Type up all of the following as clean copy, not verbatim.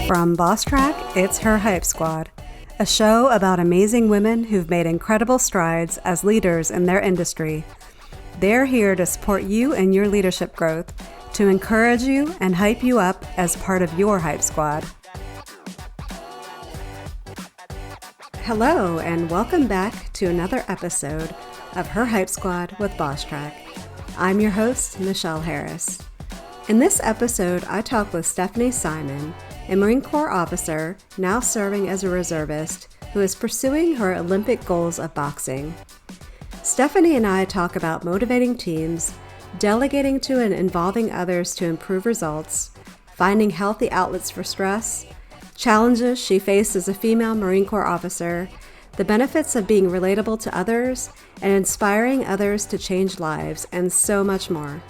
From Bosstrack, it's Her HypeSquad, a show about amazing women who've made incredible strides as leaders in their industry. They're here to support you in your leadership growth, to encourage you and hype you up as part of your Hype Squad. Hello, and welcome back to another episode of Her Hype Squad with Bosstrack. I'm your host, Michelle Harris. In this episode, I talk with Stephanie Simon, a Marine Corps officer now serving as a reservist who is pursuing her Olympic goals of boxing. Stephanie and I talk about motivating teams, delegating to and involving others to improve results, finding healthy outlets for stress, challenges she faced as a female Marine Corps officer, the benefits of being relatable to others, and inspiring others to change lives, and so much more.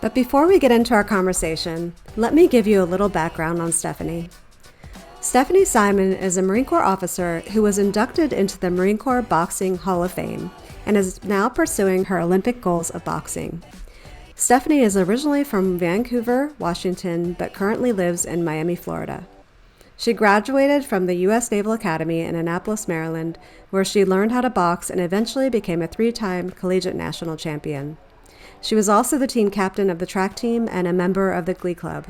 But before we get into our conversation, let me give you a little background on Stephanie. Stephanie Simon is a Marine Corps officer who was inducted into the Marine Corps Boxing Hall of Fame and is now pursuing her Olympic goals of boxing. Stephanie is originally from Vancouver, Washington, but currently lives in Miami, Florida. She graduated from the US Naval Academy in Annapolis, Maryland, where she learned how to box and eventually became a 3-time collegiate national champion. She was also the team captain of the track team and a member of the Glee Club.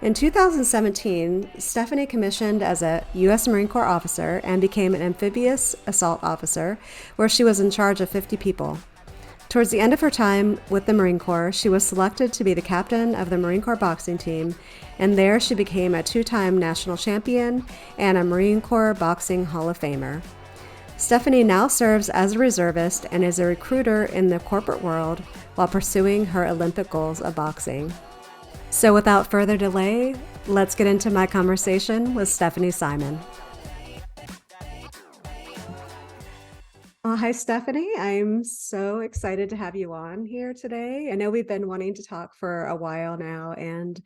In 2017, Stephanie commissioned as a U.S. Marine Corps officer and became an amphibious assault officer, where she was in charge of 50 people. Towards the end of her time with the Marine Corps, she was selected to be the captain of the Marine Corps boxing team, and there she became a 2-time national champion and a Marine Corps Boxing Hall of Famer. Stephanie now serves as a reservist and is a recruiter in the corporate world while pursuing her Olympic goals of boxing. So without further delay, let's get into my conversation with Stephanie Simon. Hi, Stephanie. I'm so excited to have you on here today. I know we've been wanting to talk for a while now, and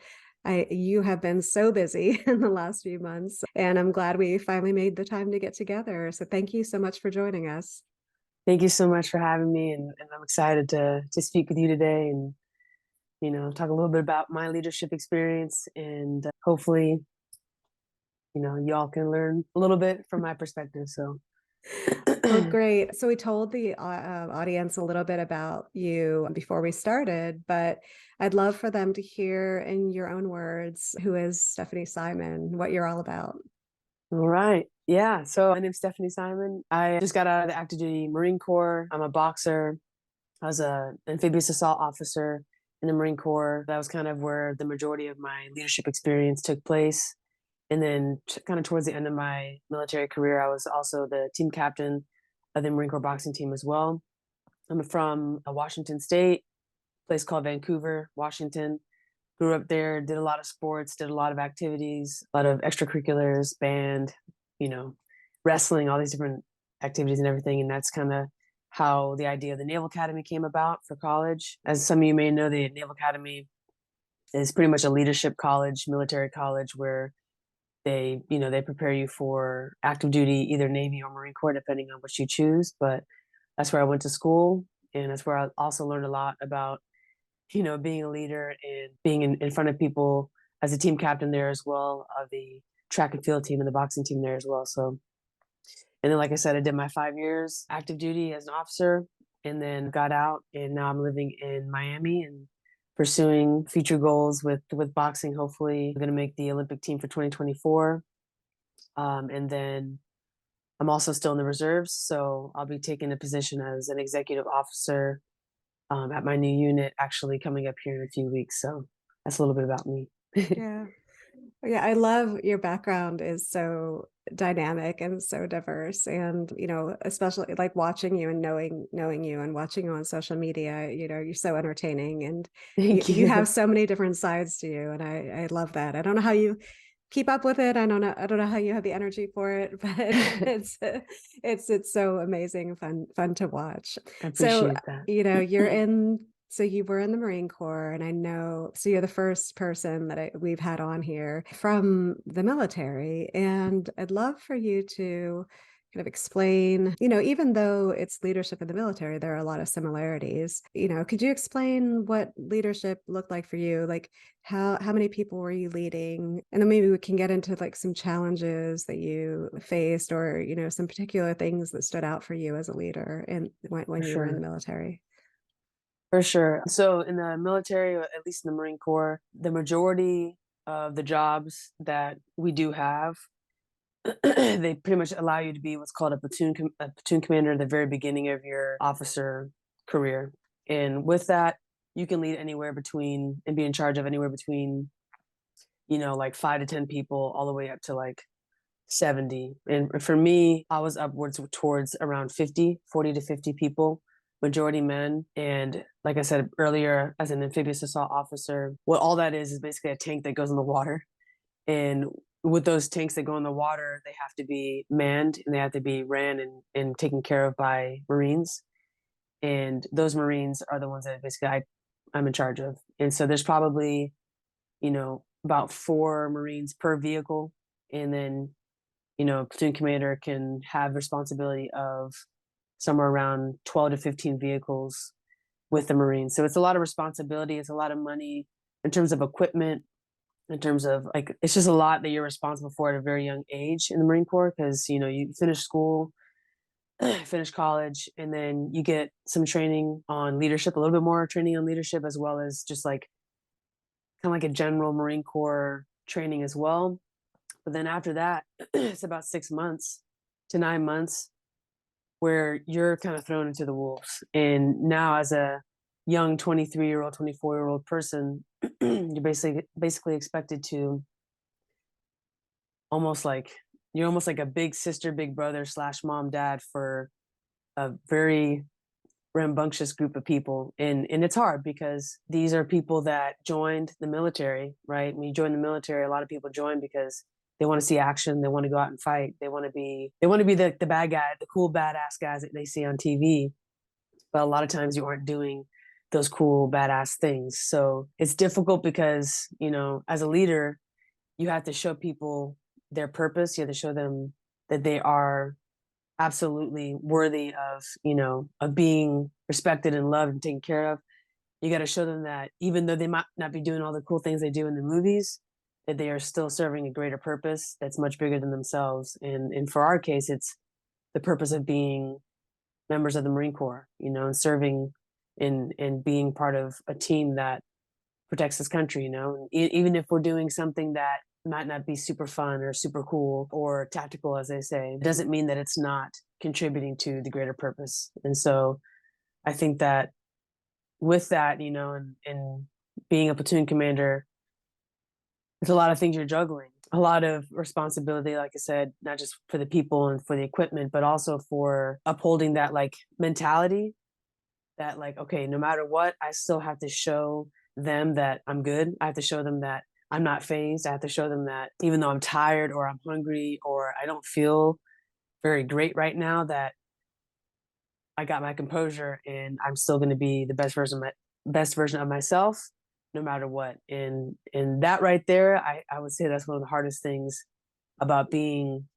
you have been so busy in the last few months, and I'm glad we finally made the time to get together. So thank you so much for joining us. Thank you so much for having me, and I'm excited to speak with you today and, talk a little bit about my leadership experience, and hopefully, y'all can learn a little bit from my perspective. So. Well, great. So we told the audience a little bit about you before we started, but I'd love for them to hear in your own words, who is Stephanie Simon, what you're all about. All right. Yeah. So my name's Stephanie Simon. I just got out of the active duty Marine Corps. I'm a boxer. I was an amphibious assault officer in the Marine Corps. That was kind of where the majority of my leadership experience took place. And then kind of towards the end of my military career, I was also the team captain of the Marine Corps boxing team as well. I'm from Washington State, a place called Vancouver, Washington. Grew up there, did a lot of sports, did a lot of activities, a lot of extracurriculars, band, wrestling, all these different activities and everything. And that's kind of how the idea of the Naval Academy came about for college. As some of you may know, the Naval Academy is pretty much a leadership college, military college, where they prepare you for active duty, either Navy or Marine Corps, depending on what you choose. But that's where I went to school. And that's where I also learned a lot about, being a leader and being in front of people as a team captain there as well, of the track and field team and the boxing team there as well. So, and then, like I said, I did my 5 years active duty as an officer and then got out. And now I'm living in Miami and pursuing future goals with boxing. Hopefully I'm going to make the Olympic team for 2024. And then I'm also still in the reserves. So I'll be taking a position as an executive officer at my new unit, actually coming up here in a few weeks. So that's a little bit about me. Yeah. Yeah, I love your background is so dynamic and so diverse. And, especially like watching you and knowing you and watching you on social media, you're so entertaining and Thank you have you. so many different sides to you. And I love that. I don't know how you keep up with it. I don't know how you have the energy for it, but it's so amazing, fun to watch. I So, appreciate that. So you were in the Marine Corps, and I know, so you're the first person that we've had on here from the military, and I'd love for you to kind of explain, even though it's leadership in the military, there are a lot of similarities. Could you explain what leadership looked like for you? Like how many people were you leading? And then maybe we can get into like some challenges that you faced, or, some particular things that stood out for you as a leader and when For you were in the sure. military. For sure. So in the military, or at least in the Marine Corps, the majority of the jobs that we do have, they pretty much allow you to be what's called a platoon commander at the very beginning of your officer career. And with that, you can lead anywhere between and be in charge of anywhere between, like 5 to 10 people, all the way up to like 70. And for me, I was upwards towards around 40 to 50 people, majority men. And like I said earlier, as an amphibious assault officer, what all that is basically a tank that goes in the water. And with those tanks that go in the water, they have to be manned and they have to be ran and taken care of by Marines. And those Marines are the ones that basically I'm in charge of. And so there's probably, about 4 Marines per vehicle. And then, platoon commander can have responsibility of somewhere around 12 to 15 vehicles with the Marines. So it's a lot of responsibility. It's a lot of money in terms of equipment, in terms of like, it's just a lot that you're responsible for at a very young age in the Marine Corps. Cause you finish school, finish college, and then you get some training on leadership, a little bit more training on leadership, as well as just like kind of like a general Marine Corps training as well. But then after that, it's about 6 months to 9 months where you're kind of thrown into the wolves. And now, as a young 23-year-old, 24-year-old person, you're basically expected to almost like you're almost like a big sister, big brother / mom, dad for a very rambunctious group of people. And it's hard because these are people that joined the military, right? When you join the military, a lot of people join because they want to see action. They want to go out and fight. They want to be the bad guy, the cool badass guys that they see on TV. But a lot of times you aren't doing those cool badass things. So it's difficult because, as a leader, you have to show people their purpose. You have to show them that they are absolutely worthy of being respected and loved and taken care of. You got to show them that even though they might not be doing all the cool things they do in the movies, that they are still serving a greater purpose that's much bigger than themselves. And for our case, it's the purpose of being members of the Marine Corps, and serving and being part of a team that protects this country, even if we're doing something that might not be super fun or super cool or tactical, as they say, it doesn't mean that it's not contributing to the greater purpose. And so I think that with that, and being a platoon commander, there's a lot of things you're juggling, a lot of responsibility, like I said, not just for the people and for the equipment, but also for upholding that like mentality that like, okay, no matter what, I still have to show them that I'm good. I have to show them that I'm not phased. I have to show them that even though I'm tired or I'm hungry or I don't feel very great right now, that I got my composure and I'm still going to be the best version of myself, no matter what. And that right there, I would say that's one of the hardest things about being,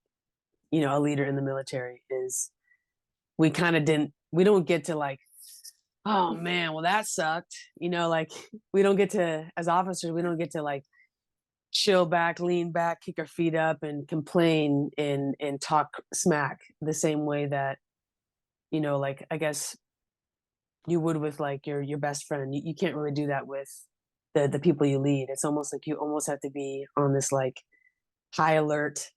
a leader in the military is we don't get to like, oh man, well that sucked. Like we don't get to, as officers, we don't get to like chill back, lean back, kick our feet up and complain and talk smack the same way that, like I guess you would with like your best friend. You can't really do that with the people you lead. It's almost like you almost have to be on this like high alert,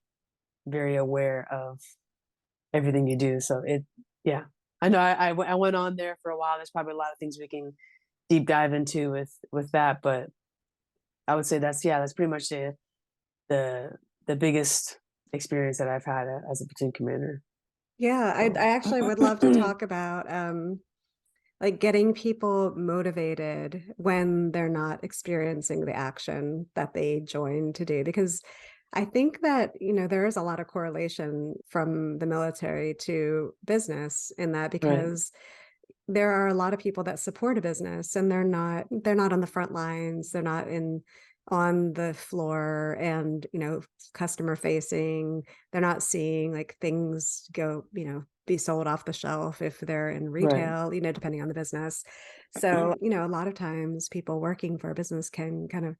very aware of everything you do. So yeah, I know I went on there for a while. There's probably a lot of things we can deep dive into with that, but I would say that's pretty much the biggest experience that I've had as a platoon commander. Yeah, I actually would love to talk about like getting people motivated when they're not experiencing the action that they join to do, because I think that, there is a lot of correlation from the military to business in that, Right. because there are a lot of people that support a business and they're not on the front lines. They're not in on the floor and, customer facing. They're not seeing like things go, be sold off the shelf if they're in Right. retail, depending on the business. So, a lot of times people working for a business can kind of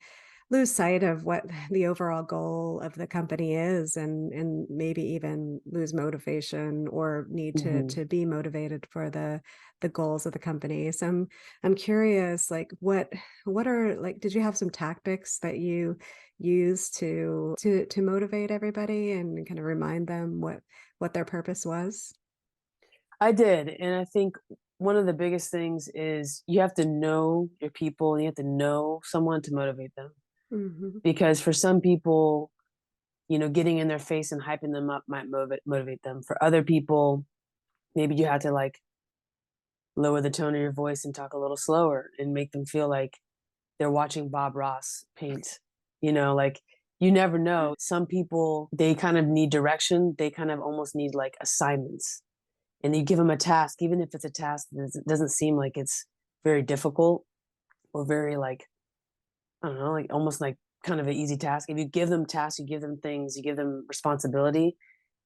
lose sight of what the overall goal of the company is, and maybe even lose motivation or need to Hmm. to be motivated for the goals of the company. So I'm curious, like what are like did you have some tactics that you use to motivate everybody and kind of remind them what their purpose was? I did. And I think one of the biggest things is you have to know your people and you have to know someone to motivate them. Mhm. Because for some people, getting in their face and hyping them up might motivate them. For other people, maybe you have to like lower the tone of your voice and talk a little slower and make them feel like they're watching Bob Ross paint. Like you never know. Some people, they kind of need direction. They kind of almost need like assignments. And you give them a task, even if it's a task that doesn't seem like it's very difficult or very like, I don't know, like almost like kind of an easy task. If you give them tasks, you give them things, you give them responsibility,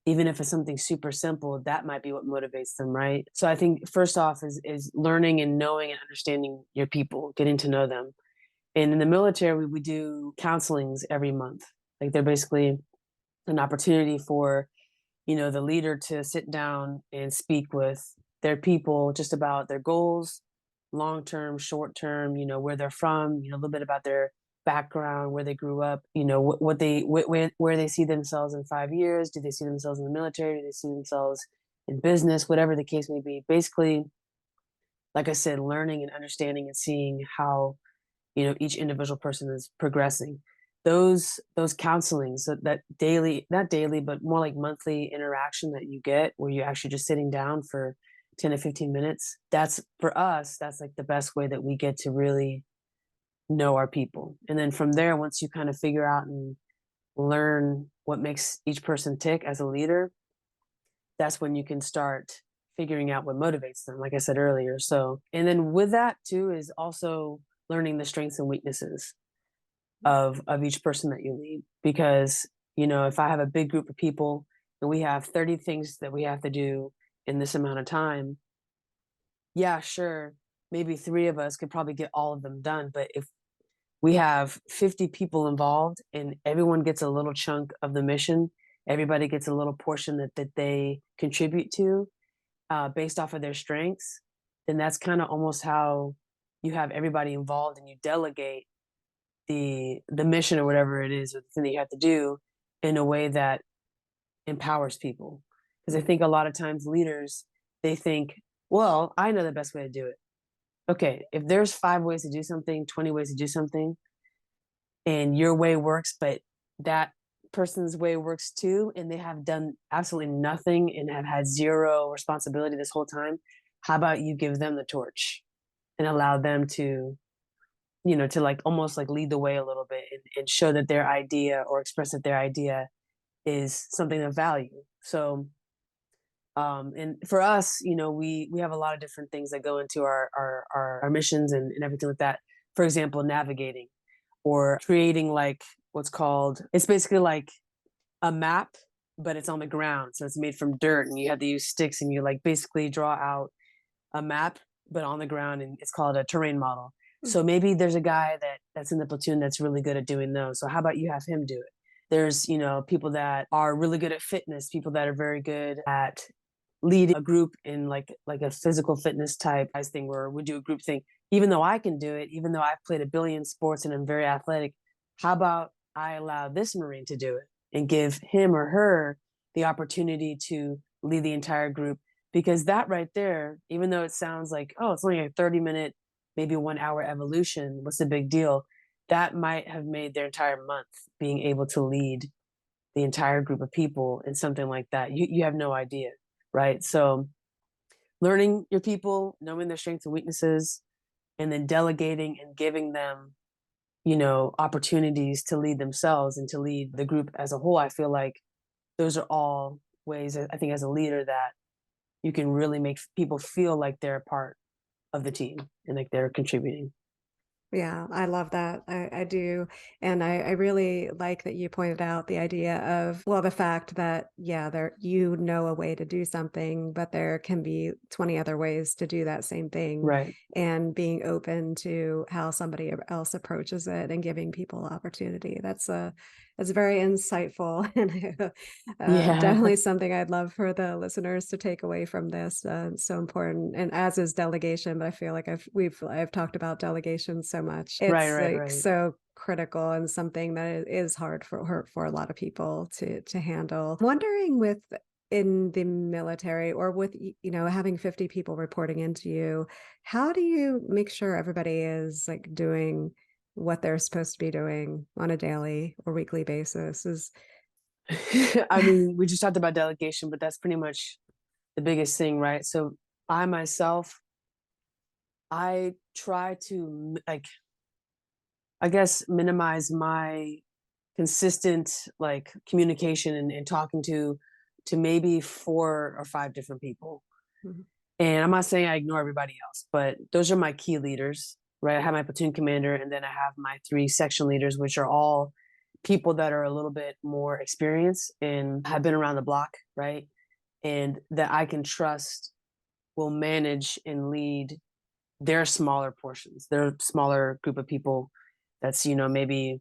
even if it's something super simple, that might be what motivates them, right? So I think first off is learning and knowing and understanding your people, getting to know them. And in the military, we do counselings every month. Like they're basically an opportunity for, the leader to sit down and speak with their people just about their goals, long term, short term, where they're from, a little bit about their background, where they grew up, where they see themselves in 5 years. Do they see themselves in the military? Do they see themselves in business? Whatever the case may be. Basically, like I said, learning and understanding and seeing how each individual person is progressing. Those counselings, so that daily, not daily, but more like monthly interaction that you get where you're actually just sitting down for 10 to 15 minutes, that's for us, that's like the best way that we get to really know our people. And then from there, once you kind of figure out and learn what makes each person tick as a leader, that's when you can start figuring out what motivates them, like I said earlier. So, and then with that too is also learning the strengths and weaknesses of each person that you lead. Because, if I have a big group of people and we have 30 things that we have to do in this amount of time, yeah, sure, maybe three of us could probably get all of them done. But if we have 50 people involved and everyone gets a little chunk of the mission, everybody gets a little portion that they contribute to, based off of their strengths, then that's kind of almost how you have everybody involved and you delegate the mission or whatever it is or the thing that you have to do in a way that empowers people. Because I think a lot of times leaders, they think, well, I know the best way to do it. Okay, if there's 5 ways to do something, 20 ways to do something, and your way works, but that person's way works too, and they have done absolutely nothing and have had zero responsibility this whole time, how about you give them the torch and allow them to like almost like lead the way a little bit and show that their idea or express that their idea is something of value. So, and for us, we have a lot of different things that go into our missions and everything like that. For example, navigating or creating like what's called, it's basically like a map, but it's on the ground. So it's made from dirt and you have to use sticks and you like basically draw out a map, but on the ground, and it's called a terrain model. So maybe there's a guy that's in the platoon that's really good at doing those. So how about you have him do it? There's, people that are really good at fitness, people that are very good at leading a group in like a physical fitness type thing where we do a group thing. Even though I can do it, even though I've played a billion sports and I'm very athletic, how about I allow this Marine to do it and give him or her the opportunity to lead the entire group? Because that right there, even though it sounds like, oh, it's only a 30-minute, maybe 1 hour evolution, what's the big deal? That might have made their entire month being able to lead the entire group of people in something like that. You have no idea, right? So learning your people, knowing their strengths and weaknesses, and then delegating and giving them, opportunities to lead themselves and to lead the group as a whole. I feel like those are all ways, I think, as a leader that you can really make people feel like they're a part of the team and like they're contributing. Yeah, I love that. I do. And I really like that you pointed out the idea of, well, the fact that, yeah, there, you know, a way to do something, but there can be 20 other ways to do that same thing, Right. and being open to how somebody else approaches it and giving people opportunity. That's very insightful and Yeah. definitely something I'd love for the listeners to take away from this. It's so important, and as is delegation. But I feel like I've talked about delegation so much. Right, It's right, like right. so critical and something that is hard for a lot of people to handle. I'm wondering, with in the military, or with having 50 people reporting into you, how do you make sure everybody is like doing what they're supposed to be doing on a daily or weekly basis? Is I mean, we just talked about delegation, but that's pretty much the biggest thing, right? So I myself, I try to like, I guess, minimize my consistent like communication and talking to maybe 4 or 5 different people. Mhm. And I'm not saying I ignore everybody else, but those are my key leaders, right? I have my platoon commander, and then I have my 3 section leaders, which are all people that are a little bit more experienced and have been around the block, right? And that I can trust will manage and lead their smaller portions, their smaller group of people that's, maybe,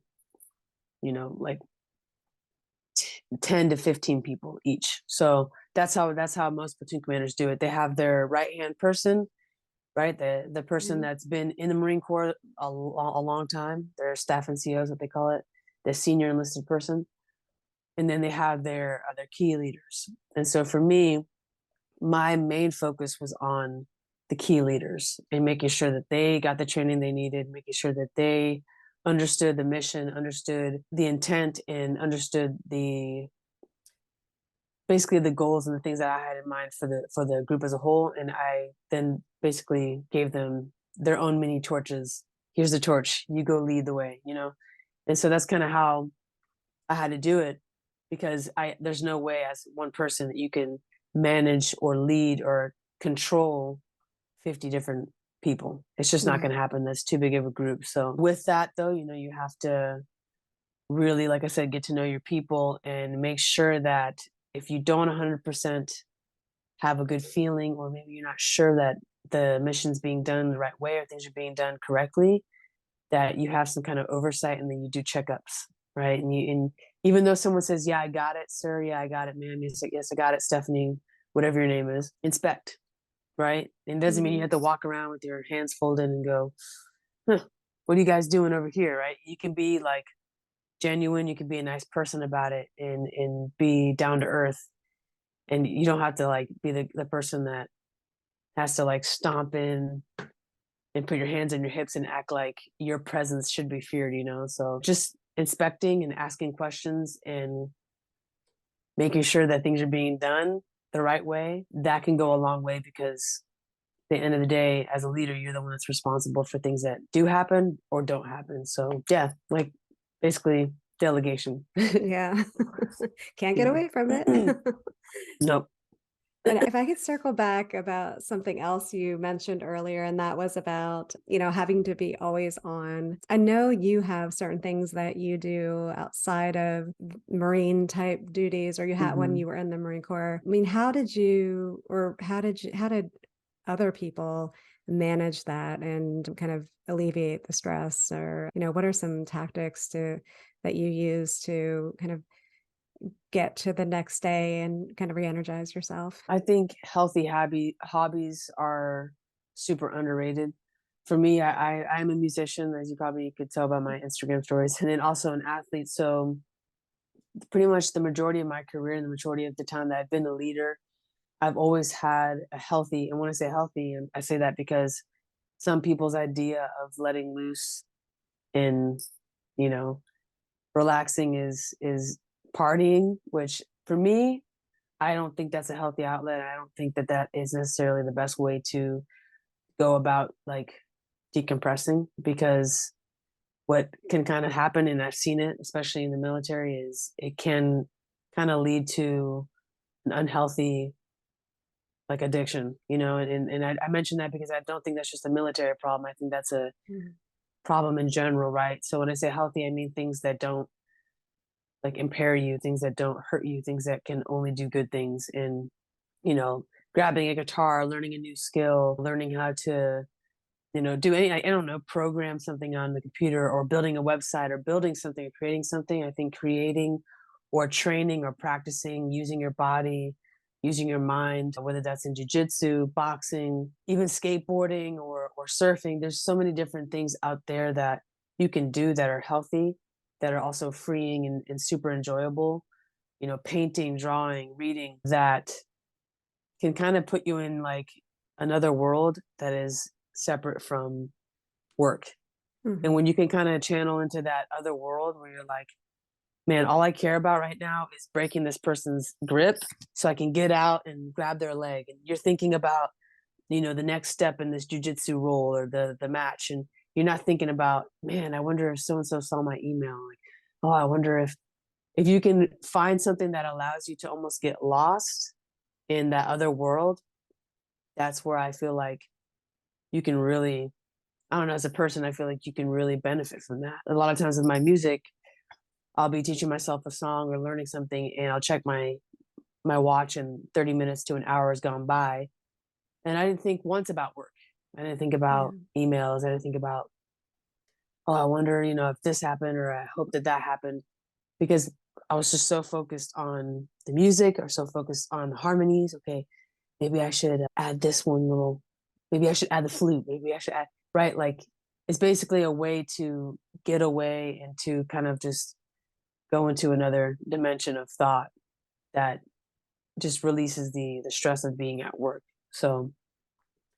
like 10 to 15 people each. So that's how most platoon commanders do it. They have their right hand person, right? The person Mhm. that's been in the Marine Corps a long time, their staff NCOs, what they call it, the senior enlisted person. And then they have their other key leaders. And so for me, my main focus was on the key leaders and making sure that they got the training they needed, making sure that they understood the mission, understood the intent, and understood the basically the goals and the things that I had in mind for the group as a whole. And I then basically gave them their own mini torches. Here's the torch. You go lead the way. And so that's kind of how I had to do it, because there's no way as one person that you can manage or lead or control 50 different people. It's just not going Right. to happen. That's too big of a group. So with that though, you have to really, like I said, get to know your people and make sure that if you don't 100% have a good feeling, or maybe you're not sure that the mission's being done the right way or things are being done correctly, that you have some kind of oversight, and then you do checkups, right? And even though someone says, "Yeah, I got it, sir. Yeah, I got it, ma'am. Yes, yes, I got it, Stephanie. Whatever your name is, inspect, right?" And it doesn't mean you Mhm. have to walk around with your hands folded and go, "Huh, what are you guys doing over here?" Right? You can be like genuine. You can be a nice person about it, and be down to earth, and you don't have to like be the person that has to like stomp in and put your hands on your hips and act like your presence should be feared. So just inspecting and asking questions and making sure that things are being done the right way, that can go a long way, because at the end of the day, as a leader, you're the one that's responsible for things that do happen or don't happen. So yeah, like basically delegation. Yeah. Can't get Yeah. away from it. Nope. And if I could circle back about something else you mentioned earlier, and that was about, having to be always on. I know you have certain things that you do outside of Marine type duties, or you had when Hmm. you were in the Marine Corps. I mean, how did other people manage that and kind of alleviate the stress? Or, what are some tactics that you use to kind of get to the next day and kind of re-energize yourself? I think healthy hobbies are super underrated. For me, I'm a musician, as you probably could tell by my Instagram stories, and then also an athlete. So pretty much the majority of my career and the majority of the time that I've been a leader, I've always had a healthy, and when I say healthy, and I say that because some people's idea of letting loose and, you know, relaxing is partying, which for me, I don't think that's a healthy outlet. I don't think that that is necessarily the best way to go about like decompressing, because what can kind of happen, and I've seen it, especially in the military, is it can kind of lead to an unhealthy like addiction. And I mentioned that because I don't think that's just a military problem. I think that's a Mhm. problem in general, right? So when I say healthy, I mean things that don't like impair you, things that don't hurt you, things that can only do good things. And, grabbing a guitar, learning a new skill, learning how to, do any, I don't know, program something on the computer, or building a website, or building something, or creating something. I think creating or training or practicing, using your body, using your mind, whether that's in jujitsu, boxing, even skateboarding or surfing. There's so many different things out there that you can do that are healthy, that are also freeing and super enjoyable. Painting, drawing, reading, that can kind of put you in like another world that is separate from work. And Mhm. when you can kind of channel into that other world where you're like, man, all I care about right now is breaking this person's grip so I can get out and grab their leg. And you're thinking about, the next step in this jujitsu roll or the match. And you're not thinking about, man, I wonder if so and so saw my email. Like, oh, I wonder if you can find something that allows you to almost get lost in that other world. That's where I feel like you can really, I don't know, as a person, I feel like you can really benefit from that. A lot of times with my music, I'll be teaching myself a song or learning something, and I'll check my watch, and 30 minutes to an hour has gone by, and I didn't think once about work. I didn't think Yeah. about emails. I didn't think about, oh, I wonder, if this happened, or I hope that happened, because I was just so focused on the music, or so focused on the harmonies. Okay, maybe I should add this one little, maybe I should add the flute, maybe I should add, right? Like, it's basically a way to get away and to kind of just go into another dimension of thought that just releases the stress of being at work. So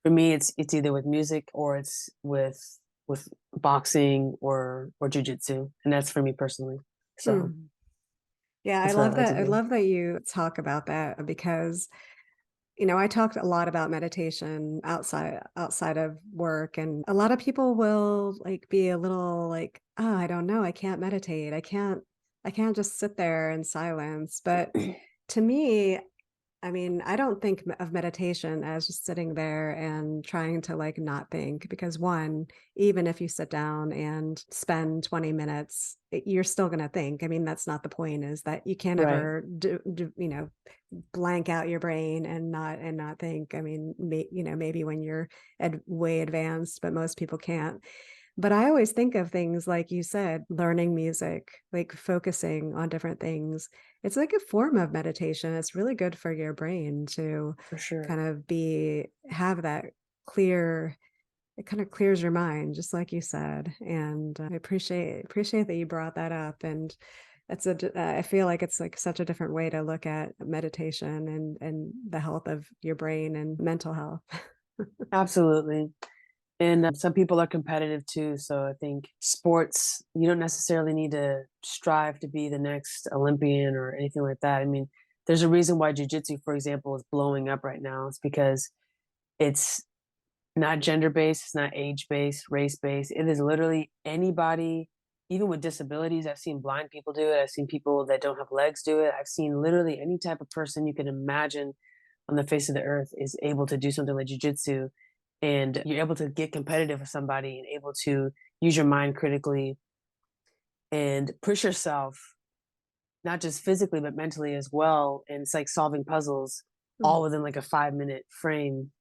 for me, it's either with music, or it's with boxing or jujitsu, and that's for me personally. So Mm. Yeah, I that's what I love like to that. I do. love that you talk about that because, I talked a lot about meditation outside of work, and a lot of people will like be a little like, "Oh, I don't know, I can't meditate. I can't just sit there in silence." But to me, I mean, I don't think of meditation as just sitting there and trying to like not think, because one, even if you sit down and spend 20 minutes, you're still going to think. I mean, that's not the point, is that you can't Right, ever blank out your brain and not think. I mean, maybe when you're way advanced, but most people can't. But I always think of things like you said, learning music, like focusing on different things. It's like a form of meditation. It's really good for your brain to for sure. kind of have that clear, it kind of clears your mind, just like you said. And I appreciate that you brought that up. And I feel like it's like such a different way to look at meditation and the health of your brain and mental health. Absolutely. And some people are competitive too. So I think sports, you don't necessarily need to strive to be the next Olympian or anything like that. I mean, there's a reason why jujitsu, for example, is blowing up right now. It's because it's not gender based, it's not age based, race based. It is literally anybody, even with disabilities. I've seen blind people do it. I've seen people that don't have legs do it. I've seen literally any type of person you can imagine on the face of the earth is able to do something like jujitsu. And you're able to get competitive with somebody and able to use your mind critically and push yourself, not just physically, but mentally as well. And it's like solving puzzles all Mm. within like a 5 minute frame.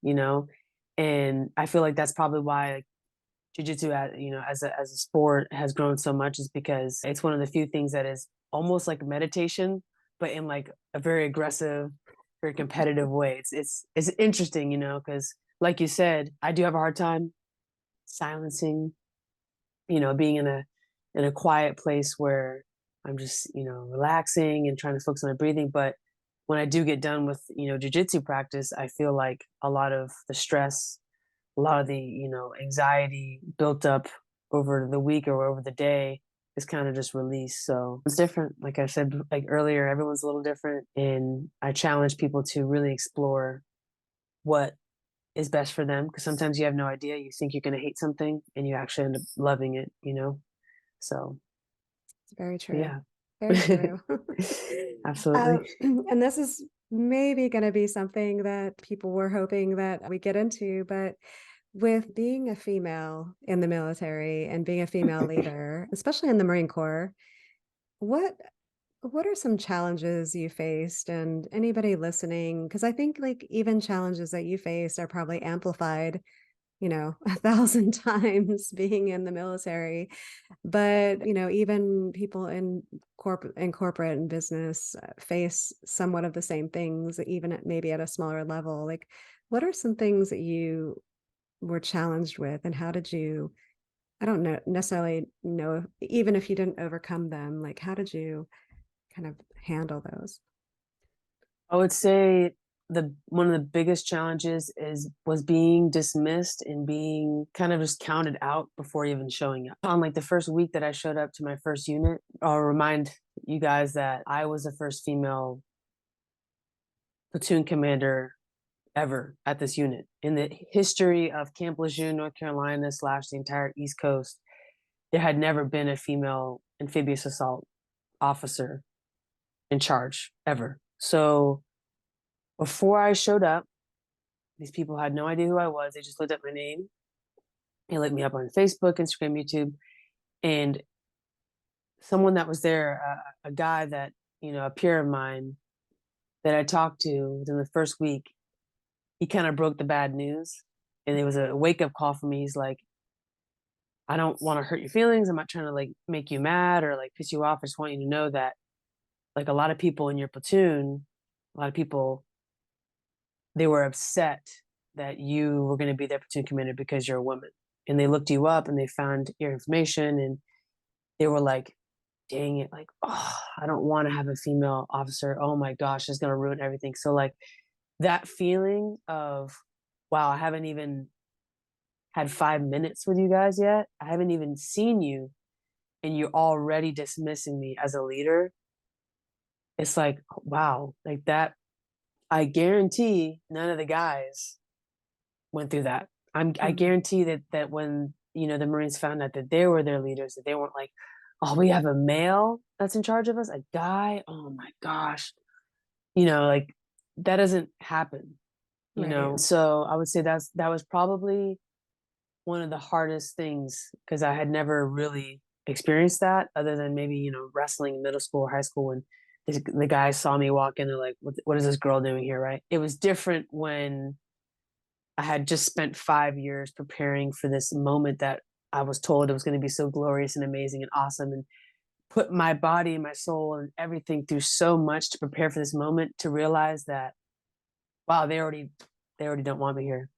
And I feel like that's probably why like, jujitsu, as a sport, has grown so much, is because it's one of the few things that is almost like meditation, but in like a very aggressive, very competitive way. It's interesting, because like you said, I do have a hard time silencing, being in a quiet place where I'm just, relaxing and trying to focus on my breathing. But when I do get done with, jujitsu practice, I feel like a lot of the stress, a lot of the, anxiety built up over the week or over the day is kind of just released. So it's different. Like I said, like earlier, everyone's a little different. And I challenge people to really explore what is best for them. Cause sometimes you have no idea. You think you're going to hate something and you actually end up loving it. So It's very true. yeah. Very true. Absolutely. And this is maybe going to be something that people were hoping that we get into, but With being a female in the military and being a female leader, especially in the Marine Corps, what what are some challenges you faced, and anybody listening, because I think like even challenges that you faced are probably amplified, 1,000 times being in the military. But, even people in corporate and business face somewhat of the same things, even maybe at a smaller level. Like, what are some things that you were challenged with, and how did you, I don't know necessarily know, even if you didn't overcome them, like how did you kind of handle those? I would say the one of the biggest challenges was being dismissed and being kind of just counted out before even showing up. On like the first week that I showed up to my first unit, I'll remind you guys that I was the first female platoon commander ever at this unit. In the history of Camp Lejeune, North Carolina, / the entire East Coast, there had never been a female amphibious assault officer in charge ever. So before I showed up, these people had no idea who I was. They just looked up my name. They looked me up on Facebook, Instagram, YouTube, and someone that was there, a guy that, a peer of mine that I talked to within the first week, he kind of broke the bad news. And it was a wake up call for me. He's like, I don't want to hurt your feelings. I'm not trying to like make you mad or like piss you off. I just want you to know that like a lot of people in your platoon, a lot of people, they were upset that you were going to be their platoon commander because you're a woman. And they looked you up and they found your information and they were like, dang it, like, oh, I don't want to have a female officer. Oh my gosh, it's going to ruin everything. So like that feeling of, wow, I haven't even had 5 minutes with you guys yet. I haven't even seen you and you're already dismissing me as a leader. It's like, wow, like that. I guarantee none of the guys went through that. I Mhm. guarantee that when, the Marines found out that they were their leaders, that they weren't like, oh, we have a male that's in charge of us, a guy. Oh my gosh. Like that doesn't happen. Right. So I would say that was probably one of the hardest things because I had never really experienced that other than maybe, wrestling in middle school or high school when the guys saw me walk in, they're like, what is this girl doing here? Right. It was different when I had just spent 5 years preparing for this moment that I was told it was going to be so glorious and amazing and awesome, and put my body and my soul and everything through so much to prepare for this moment to realize that, wow, they already don't want me here.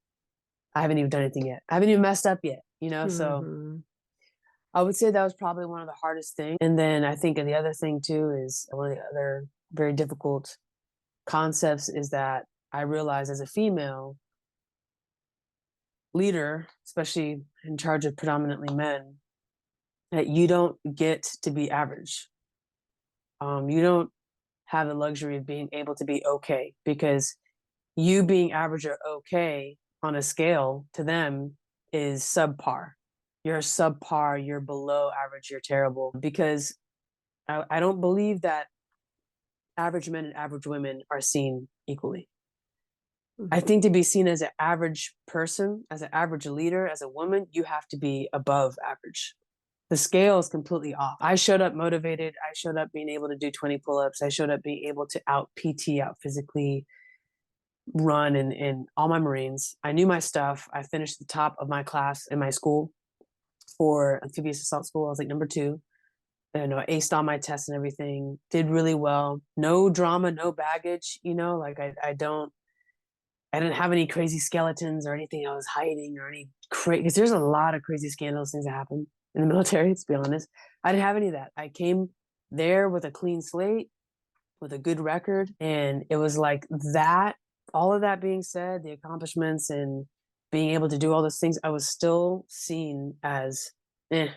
I haven't even done anything yet. I haven't even messed up yet. So Hmm. I would say that was probably one of the hardest things. And then I think the other thing too is one of the other very difficult concepts is that I realized as a female leader, especially in charge of predominantly men, that you don't get to be average. You don't have the luxury of being able to be okay because you being average or okay on a scale to them is subpar. You're subpar, you're below average, you're terrible because I don't believe that average men and average women are seen equally. I Hmm. think to be seen as an average person, as an average leader, as a woman, you have to be above average. The scale is completely off. I showed up motivated. I showed up being able to do 20 pull-ups. I showed up being able to out PT, out physically run in all my Marines. I knew my stuff. I finished the top of my class in my school for amphibious assault school. I was like number 2. I aced all my tests and everything. Did really well. No drama, no baggage. Like I didn't have any crazy skeletons or anything I was hiding or any crazy, because there's a lot of crazy scandalous things that happen in the military, to be honest. I didn't have any of that. I came there with a clean slate, with a good record. And it was like that, all of that being said, the accomplishments and being able to do all those things, I was still seen as, eh,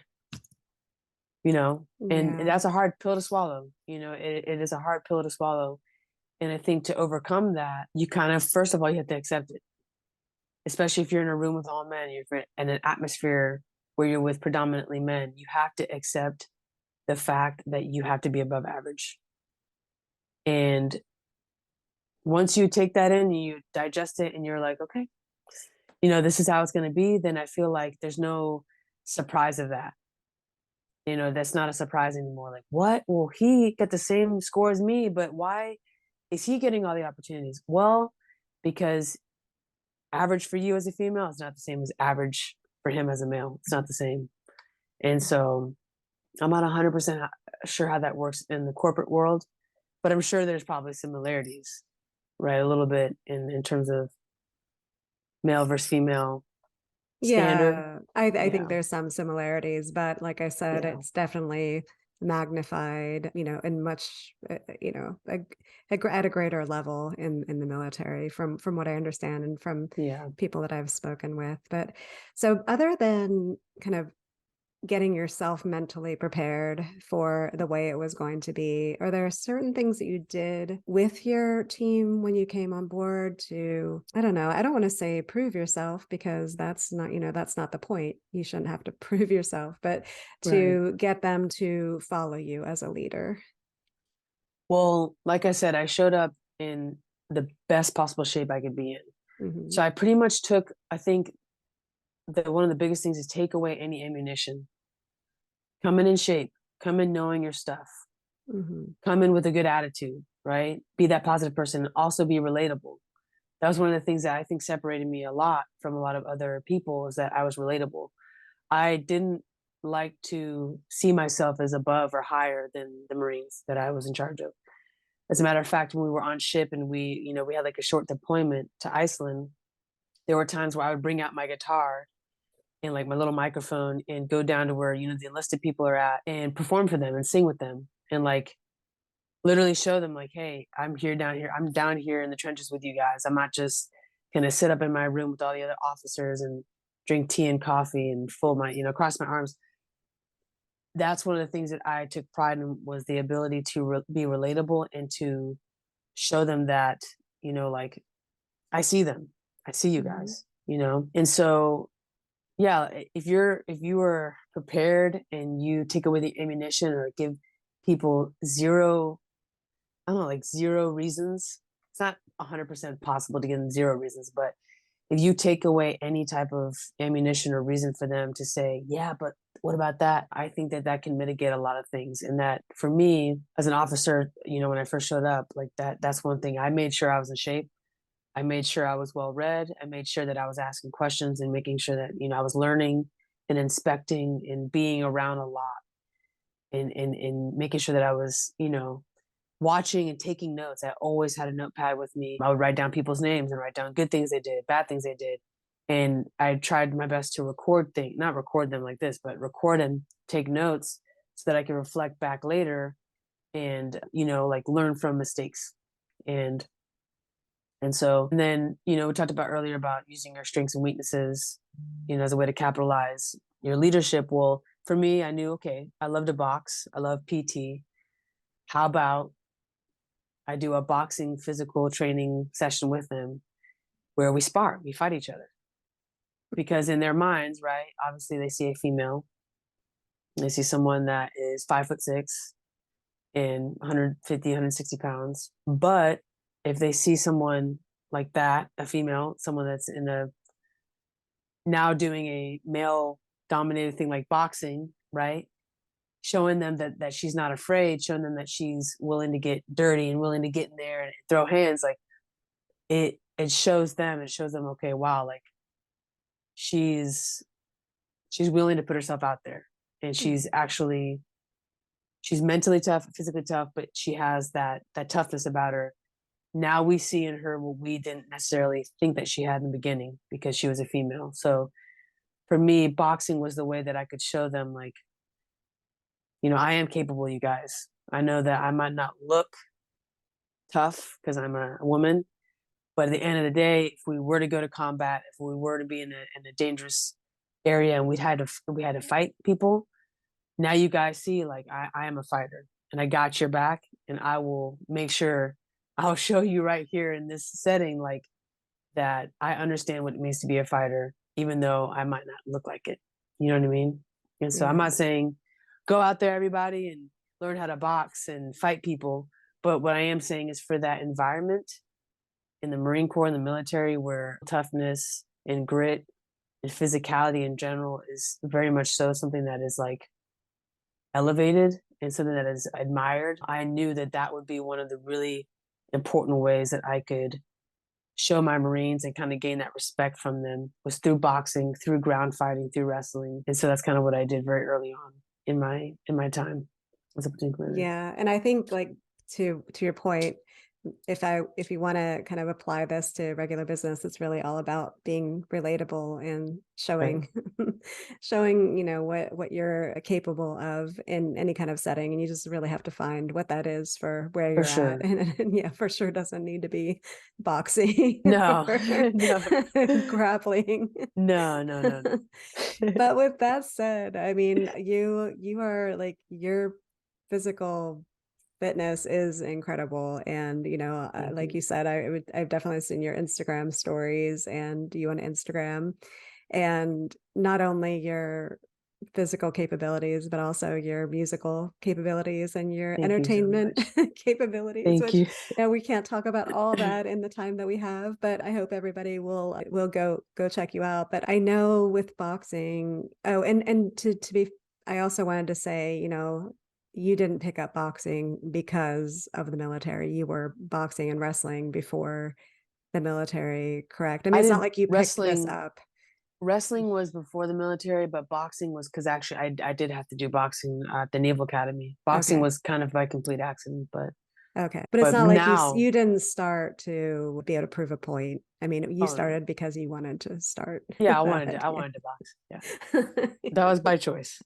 and Yeah. that's a hard pill to swallow. It is a hard pill to swallow. And I think to overcome that, you kind of, first of all, you have to accept it, especially if you're in a room with all men, you're in an atmosphere where you're with predominantly men, you have to accept the fact that you have to be above average. And once you take that in, you digest it and you're like, okay, this is how it's going to be, then I feel like there's no surprise of that. That's not a surprise anymore. Like, what? Well, he got the same score as me, but why is he getting all the opportunities? Well, because average for you as a female is not the same as average for him as a male. It's not the same. And so I'm not 100% sure how that works in the corporate world, but I'm sure there's probably similarities, right? A little bit in terms of male versus female standard. Yeah, I think Yeah. there's some similarities, but like I said, Yeah. it's definitely magnified, and much, at a greater level in the military, from what I understand and from Yeah. people that I've spoken with. But so, other than kind of getting yourself mentally prepared for the way it was going to be, are there certain things that you did with your team when you came on board to, I don't know, I don't want to say prove yourself, because that's not the point. You shouldn't have to prove yourself, but Right. to get them to follow you as a leader? Well, like I said, I showed up in the best possible shape I could be in. Hmm. So I pretty much took, I think that one of the biggest things is take away any ammunition. Come in shape, come in knowing your stuff, Hmm. come in with a good attitude, right? Be that positive person, also be relatable. That was one of the things that I think separated me a lot from a lot of other people, is that I was relatable. I didn't like to see myself as above or higher than the Marines that I was in charge of. As a matter of fact, when we were on ship and we had like a short deployment to Iceland, there were times where I would bring out my guitar and like my little microphone and go down to where, the enlisted people are at and perform for them and sing with them and like literally show them like, hey, I'm down here in the trenches with you guys. I'm not just gonna sit up in my room with all the other officers and drink tea and coffee and fold my, cross my arms. That's one of the things that I took pride in, was the ability to be relatable and to show them that, like, I see them, I see you Hmm. guys, and so yeah, if you are prepared and you take away the ammunition or give people zero, I don't know, like zero reasons. It's not 100% possible to give them zero reasons, but if you take away any type of ammunition or reason for them to say, yeah, but what about that? I think that that can mitigate a lot of things. And that for me as an officer, when I first showed up, like that's one thing. I made sure I was in shape. I made sure I was well read. I made sure that I was asking questions and making sure that, I was learning and inspecting and being around a lot and making sure that I was, watching and taking notes. I always had a notepad with me. I would write down people's names and write down good things they did, bad things they did. And I tried my best to record things, not record them like this, but record and take notes so that I could reflect back later and, like learn from mistakes. And then, we talked about earlier about using your strengths and weaknesses, as a way to capitalize your leadership. Well, for me, I knew, okay, I love to box. I love PT. How about I do a boxing physical training session with them where we spar, we fight each other. Because in their minds, right, obviously they see a female, they see someone that is 5'6" and 150, 160 pounds. But if they see someone like that, a female, someone that's now doing a male dominated thing like boxing, right? Showing them that she's not afraid, showing them that she's willing to get dirty and willing to get in there and throw hands, like it shows them, okay, wow, like she's she's willing to put herself out there, and she's mentally tough, physically tough, but she has that toughness about her. Now we see in her what we didn't necessarily think that she had in the beginning because she was a female. So for me, boxing was the way that I could show them, like, I am capable, you guys. I know that I might not look tough because I'm a woman, but at the end of the day, if we were to go to combat, if we were to be in a dangerous area and we had to fight people, now you guys see, like, I am a fighter and I got your back, and I will make sure I'll show you right here in this setting, like, that I understand what it means to be a fighter, even though I might not look like it. You know what I mean? And so I'm Yeah. not saying go out there, everybody, and learn how to box and fight people. But what I am saying is, for that environment in the Marine Corps, in the military, where toughness and grit and physicality in general is very much so something that is like elevated and something that is admired. I knew that that would be one of the really important ways that I could show my Marines and kind of gain that respect from them was through boxing, through ground fighting, through wrestling. And so that's kind of what I did very early on in my time as a platoon commander. Yeah. And I think, like, to your point, if you want to kind of apply this to regular business, it's really all about being relatable and showing showing, what you're capable of in any kind of setting. And you just really have to find what that is for where For you're at. sure. And yeah, for sure doesn't need to be boxing No, or no, grappling. no. But with that said, I mean, you are like, your physical fitness is incredible. And, like you said, I've definitely seen your Instagram stories and you on Instagram, and not only your physical capabilities, but also your musical capabilities and your Thank you so entertainment much. capabilities, Thank which, you. we can't talk about all that in the time that we have, but I hope everybody will go check you out. But I know with boxing, and to be, I also wanted to say, you didn't pick up boxing because of the military. You were boxing and wrestling before the military, correct? I mean, I it's not did like you picked this up. wrestling was before the military, but boxing was because actually I did have to do boxing at the Naval Academy. Boxing Okay. was kind of by complete accident, Okay. But it's but not like now, you didn't start to be able to prove a point. I mean, you oh no, started because you wanted to start yeah, that. I Yeah. wanted to box. Yeah, that was by choice.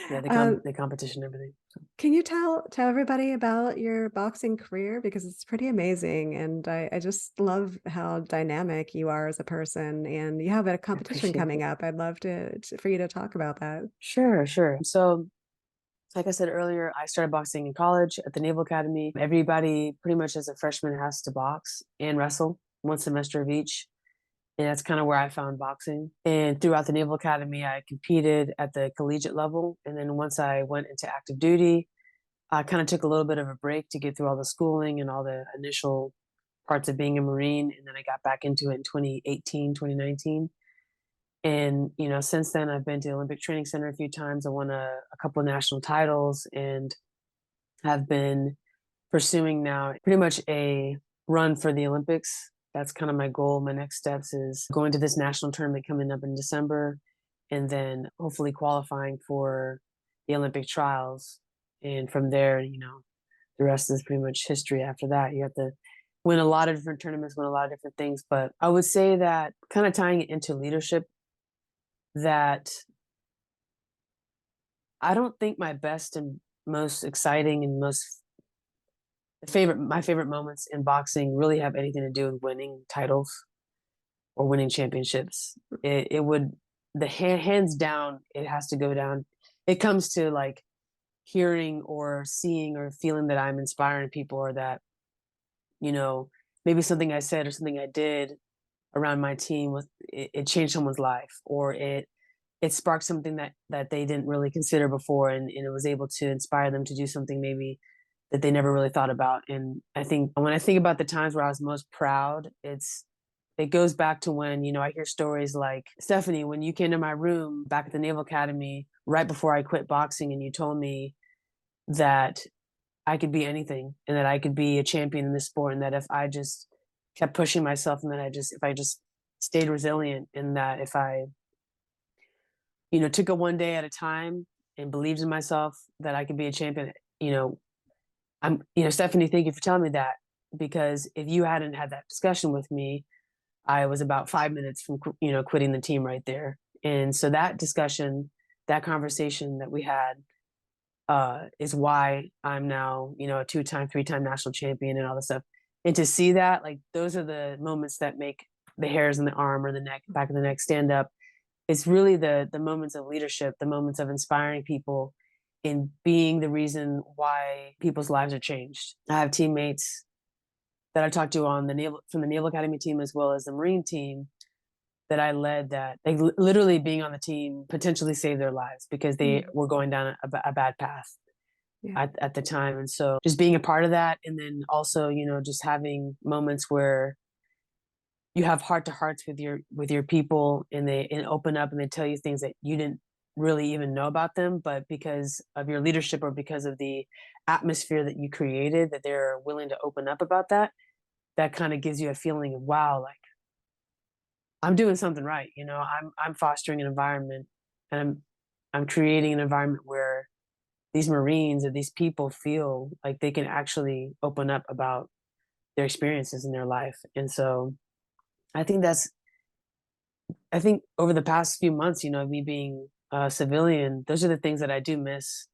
Yeah, Um, the competition, and everything. So. can you tell everybody about your boxing career? Because it's pretty amazing. And I just love how dynamic you are as a person, and you have a I competition appreciate coming it. up. I'd love for you to talk about that. Sure, sure. So, like I said earlier, I started boxing in college at the Naval Academy. Everybody, pretty much as a freshman, has to box and wrestle one semester of each. And that's kind of where I found boxing. And throughout the Naval Academy, I competed at the collegiate level. And then once I went into active duty, I kind of took a little bit of a break to get through all the schooling and all the initial parts of being a Marine. And then I got back into it in 2018, 2019. And, since then I've been to the Olympic Training Center a few times. I won a couple of national titles and have been pursuing now pretty much a run for the Olympics. That's kind of my goal. My next steps is going to this national tournament coming up in December and then hopefully qualifying for the Olympic trials. And from there, the rest is pretty much history after that. You have to win a lot of different tournaments, win a lot of different things. But I would say that kind of tying it into leadership, that I don't think my best and most exciting and my favorite moments in boxing really have anything to do with winning titles or winning championships. It would hands down, it has to go down. It comes to like hearing or seeing or feeling that I'm inspiring people, or that, maybe something I said or something I did around my team it changed someone's life, or it sparked something that they didn't really consider before, and it was able to inspire them to do something maybe that they never really thought about. And I think when I think about the times where I was most proud, it goes back to when, I hear stories like, Stephanie, when you came to my room back at the Naval Academy right before I quit boxing, and you told me that I could be anything and that I could be a champion in this sport, and that if I just kept pushing myself, and that if I just stayed resilient, and that if I, took it one day at a time and believed in myself, that I could be a champion. Stephanie, thank you for telling me that, because if you hadn't had that discussion with me, I was about 5 minutes from, quitting the team right there. And so that discussion, that conversation that we had, is why I'm now, a 2-time, 3-time national champion and all this stuff. And to see that, like, those are the moments that make the hairs in the arm or the neck, back of the neck stand up. It's really the moments of leadership, the moments of inspiring people in being the reason why people's lives are changed. I have teammates that I talked to from the Naval Academy team as well as the Marine team that I led, that they literally being on the team potentially saved their lives because they were going down a bad path at the time. And so just being a part of that, and then also, just having moments where you have heart to hearts with your people, and they open up and they tell you things that you didn't really even know about them, but because of your leadership or because of the atmosphere that you created, that they're willing to open up about that. That kind of gives you a feeling of, wow, like I'm doing something right. I'm fostering an environment, and I'm creating an environment where these Marines or these people feel like they can actually open up about their experiences in their life. And so I think that's I think over the past few months, me being a civilian, those are the things that I do miss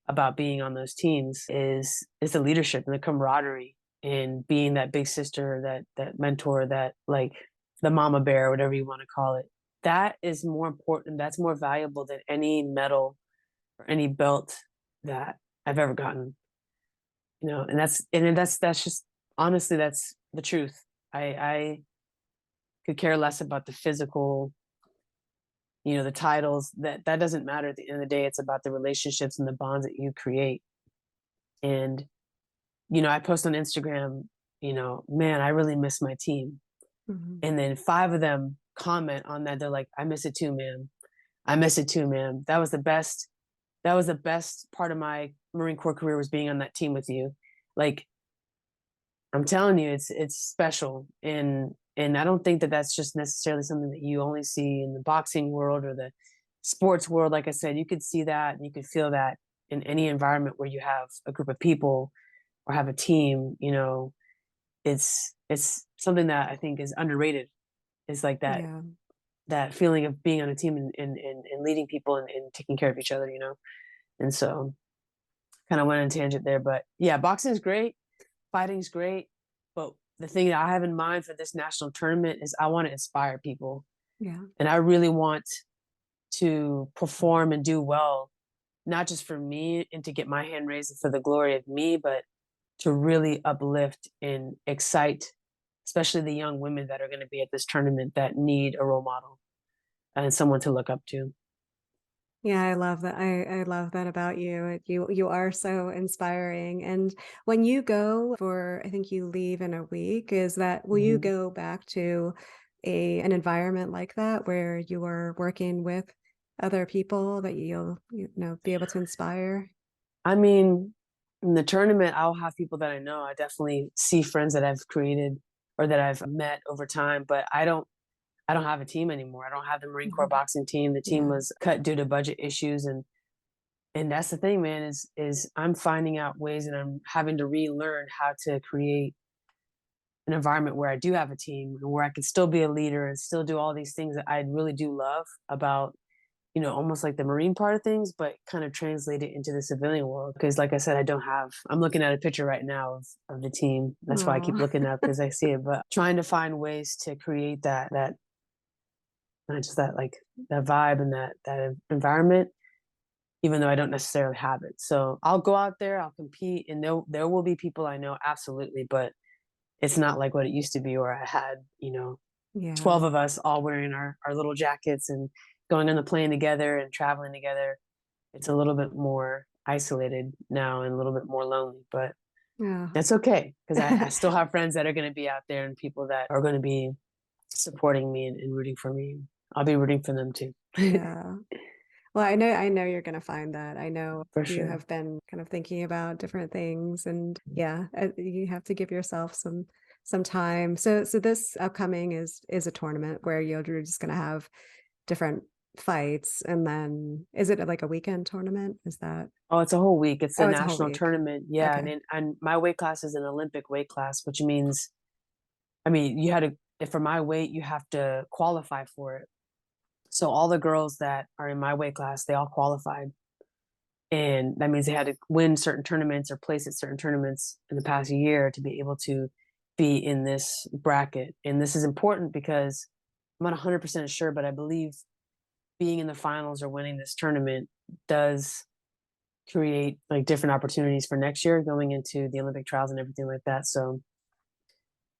about being on those teams is the leadership and the camaraderie and being that big sister, that mentor, that like the mama bear, whatever you want to call it. That is more important. That's more valuable than any medal or any belt that I've ever gotten. And that's just honestly that's the truth. I could care less about the physical, the titles. That doesn't matter. At the end of the day, it's about the relationships and the bonds that you create. And I post on Instagram, man, I really miss my team. Mhm. And then 5 of them comment on that. They're like, I miss it too, man. I miss it too, man. That was the best part of my Marine Corps career, was being on that team with you. Like, I'm telling you, it's special. And I don't think that that's just necessarily something that you only see in the boxing world or the sports world. Like I said, you could see that and you could feel that in any environment where you have a group of people or have a team. It's something that I think is underrated. It's like Yeah. that feeling of being on a team and leading people and taking care of each other. And so kind of went on a tangent there, but yeah, boxing's great, fighting's great. But the thing that I have in mind for this national tournament is I want to inspire people, Yeah. and I really want to perform and do well, not just for me and to get my hand raised for the glory of me, but to really uplift and excite, especially the young women that are going to be at this tournament that need a role model and someone to look up to. Yeah, I love that. I love that about you. You are so inspiring. And when you go for, I think you leave in a week, will you Mhm. go back to an environment like that where you are working with other people that you'll, be able to inspire? I mean, in the tournament, I'll have people that I know. I definitely see friends that I've created or that I've met over time, but I don't have a team anymore. I don't have the Marine Corps Mhm. boxing team. The team Yeah. was cut due to budget issues, and that's the thing, man, is I'm finding out ways and I'm having to relearn how to create an environment where I do have a team and where I can still be a leader and still do all these things that I really do love about, almost like the Marine part of things, but kind of translate it into the civilian world. Because like I said, I'm looking at a picture right now of the team. That's why I keep Oh, looking up, because I see it, but trying to find ways to create that not just that, like that vibe and that environment, even though I don't necessarily have it. So I'll go out there, I'll compete, and there will be people I know, absolutely, but it's not like what it used to be where I had, 12 yeah. of us all wearing our little jackets and going on the plane together and traveling together. It's a little bit more isolated now and a little bit more lonely, but Yeah. that's okay, because I still have friends that are going to be out there and people that are going to be supporting me and rooting for me. I'll be rooting for them too. Yeah. Well, I know you're gonna find that. I know For you sure. have been kind of thinking about different things, and yeah, you have to give yourself some time. So this upcoming is a tournament where you're just gonna have different fights, and then is it like a weekend tournament? Is that Oh, it's a whole week. It's a Oh, it's a whole national week. tournament. Yeah, Okay. and my weight class is an Olympic weight class, which means, I mean, you had to, if for my weight, you have to qualify for it. So all the girls that are in my weight class, they all qualified. And that means they had to win certain tournaments or place at certain tournaments in the past year to be able to be in this bracket. And this is important because I'm not 100% sure, but I believe being in the finals or winning this tournament does create like different opportunities for next year going into the Olympic trials and everything like that. So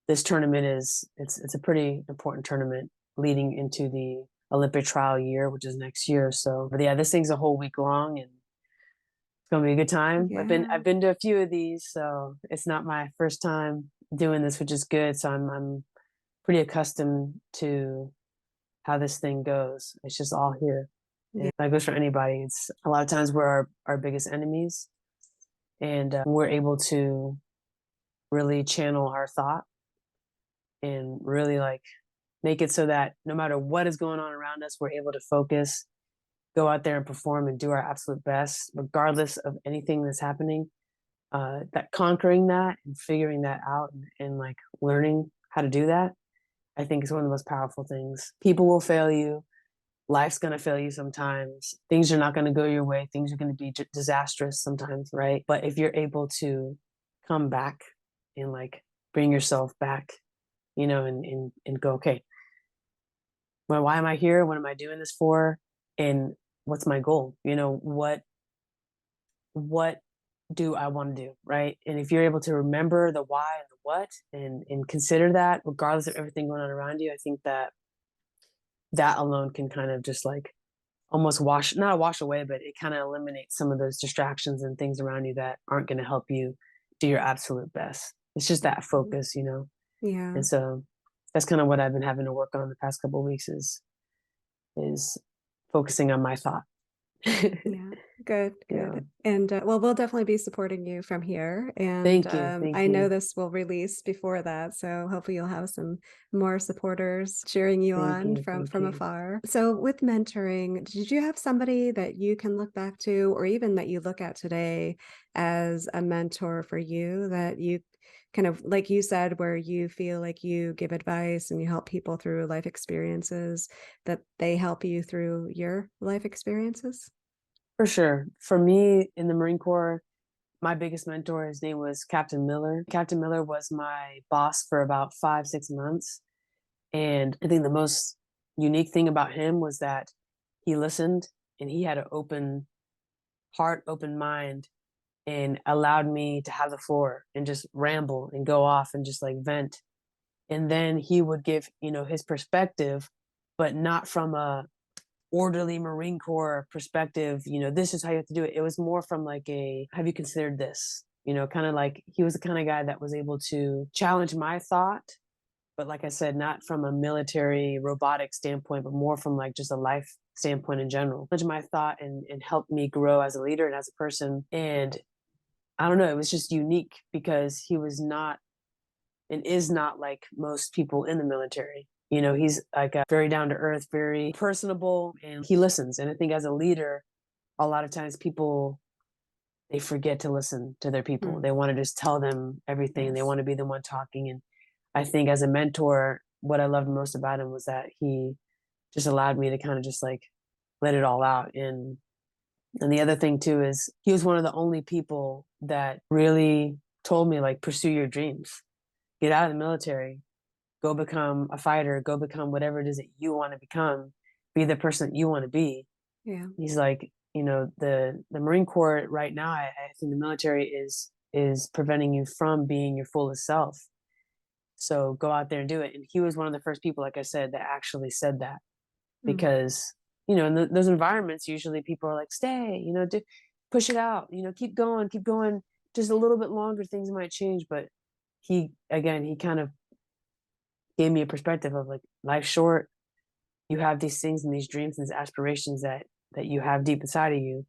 this tournament it's a pretty important tournament leading into the Olympic trial year, which is next year. So, but yeah, this thing's a whole week long and it's gonna be a good time. Yeah. I've been to a few of these, so it's not my first time doing this, which is good. So I'm pretty accustomed to how this thing goes. It's just all here. And that goes for anybody. It's a lot of times we're our biggest enemies, and we're able to really channel our thought and really like make it so that no matter what is going on around us, we're able to focus, go out there and perform and do our absolute best, regardless of anything that's happening. That conquering that and figuring that out and like learning how to do that, I think is one of the most powerful things. People will fail you. Life's going to fail you sometimes. Things are not going to go your way. Things are going to be disastrous sometimes, right? But if you're able to come back and like bring yourself back, and go, okay, well, why am I here? What am I doing this for? And what's my goal? What do I want to do, right? And if you're able to remember the why and the what and consider that, regardless of everything going on around you, I think that alone can kind of just like almost not wash away, but it kind of eliminates some of those distractions and things around you that aren't going to help you do your absolute best. It's just that focus, Yeah. And so that's kind of what I've been having to work on the past couple of weeks is focusing on my thought. Yeah, good. Yeah. And well, we'll definitely be supporting you from here. And Thank you. Thank I know you. this will release before that, so hopefully you'll have some more supporters cheering you on from afar. So with mentoring, did you have somebody that you can look back to, or even that you look at today as a mentor for you, that you kind of, like you said, where you feel like you give advice and you help people through life experiences, that they help you through your life experiences? For sure. For me in the Marine Corps, my biggest mentor, his name was Captain Miller. Captain Miller was my boss for about 5-6 months. And I think the most unique thing about him was that he listened and he had an open heart, open mind, and allowed me to have the floor and just ramble and go off and just like vent. And then he would give, his perspective, but not from a orderly Marine Corps perspective, this is how you have to do it. It was more from like have you considered this? Kind of like he was the kind of guy that was able to challenge my thought, but like I said, not from a military robotic standpoint, but more from like just a life standpoint in general. Challenge my thought and help me grow as a leader and as a person. And I don't know, it was just unique because he was not and is not like most people in the military. He's like a very down to earth, very personable, and he listens. And I think as a leader, a lot of times people, they forget to listen to their people. They want to just tell them everything. Yes. They want to be the one talking. And I think as a mentor, what I loved most about him was that he just allowed me to kind of just like let it all out. And the other thing too is he was one of the only people that really told me like pursue your dreams, get out of the military, go become a fighter, go become whatever it is that you want to become, be the person that you want to be. Yeah. He's like, the Marine Corps right now, I think the military is preventing you from being your fullest self. So go out there and do it. And he was one of the first people, like I said, that actually said that because, in those environments, usually people are like, stay, push it out, keep going, just a little bit longer, things might change. But he kind of gave me a perspective of like life's short. You have these things and these dreams and these aspirations that you have deep inside of you.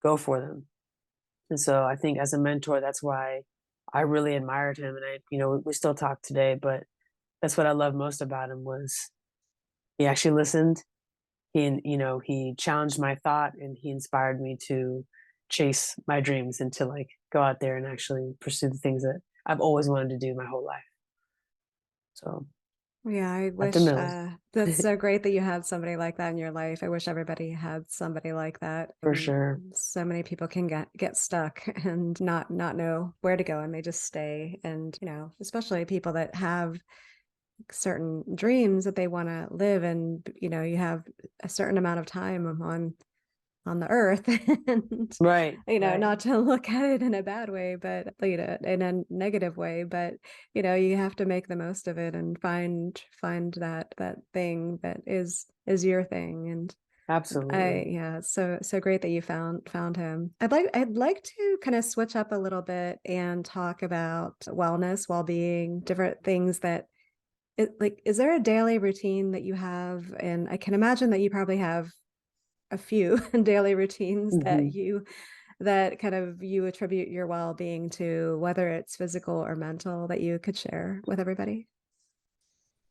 Go for them. And so I think as a mentor, that's why I really admired him. And we still talk today, but that's what I love most about him was he actually listened. He challenged my thought and he inspired me to chase my dreams and to like go out there and actually pursue the things that I've always wanted to do my whole life. So yeah, I wish that's so great that you had somebody like that in your life. I wish everybody had somebody like that. For sure. So many people can get stuck and not know where to go, and they just stay. And especially people that have certain dreams that they want to live, and you have a certain amount of time on the earth, and right. not to look at it in a bad way, but in a negative way, but you have to make the most of it and find that thing that is your thing. And absolutely, it's so great that you found him. I'd like to kind of switch up a little bit and talk about wellness, well-being, different things that is there a daily routine that you have? And I can imagine that you probably have a few daily routines Hmm. that kind of you attribute your well-being to, whether it's physical or mental, that you could share with everybody.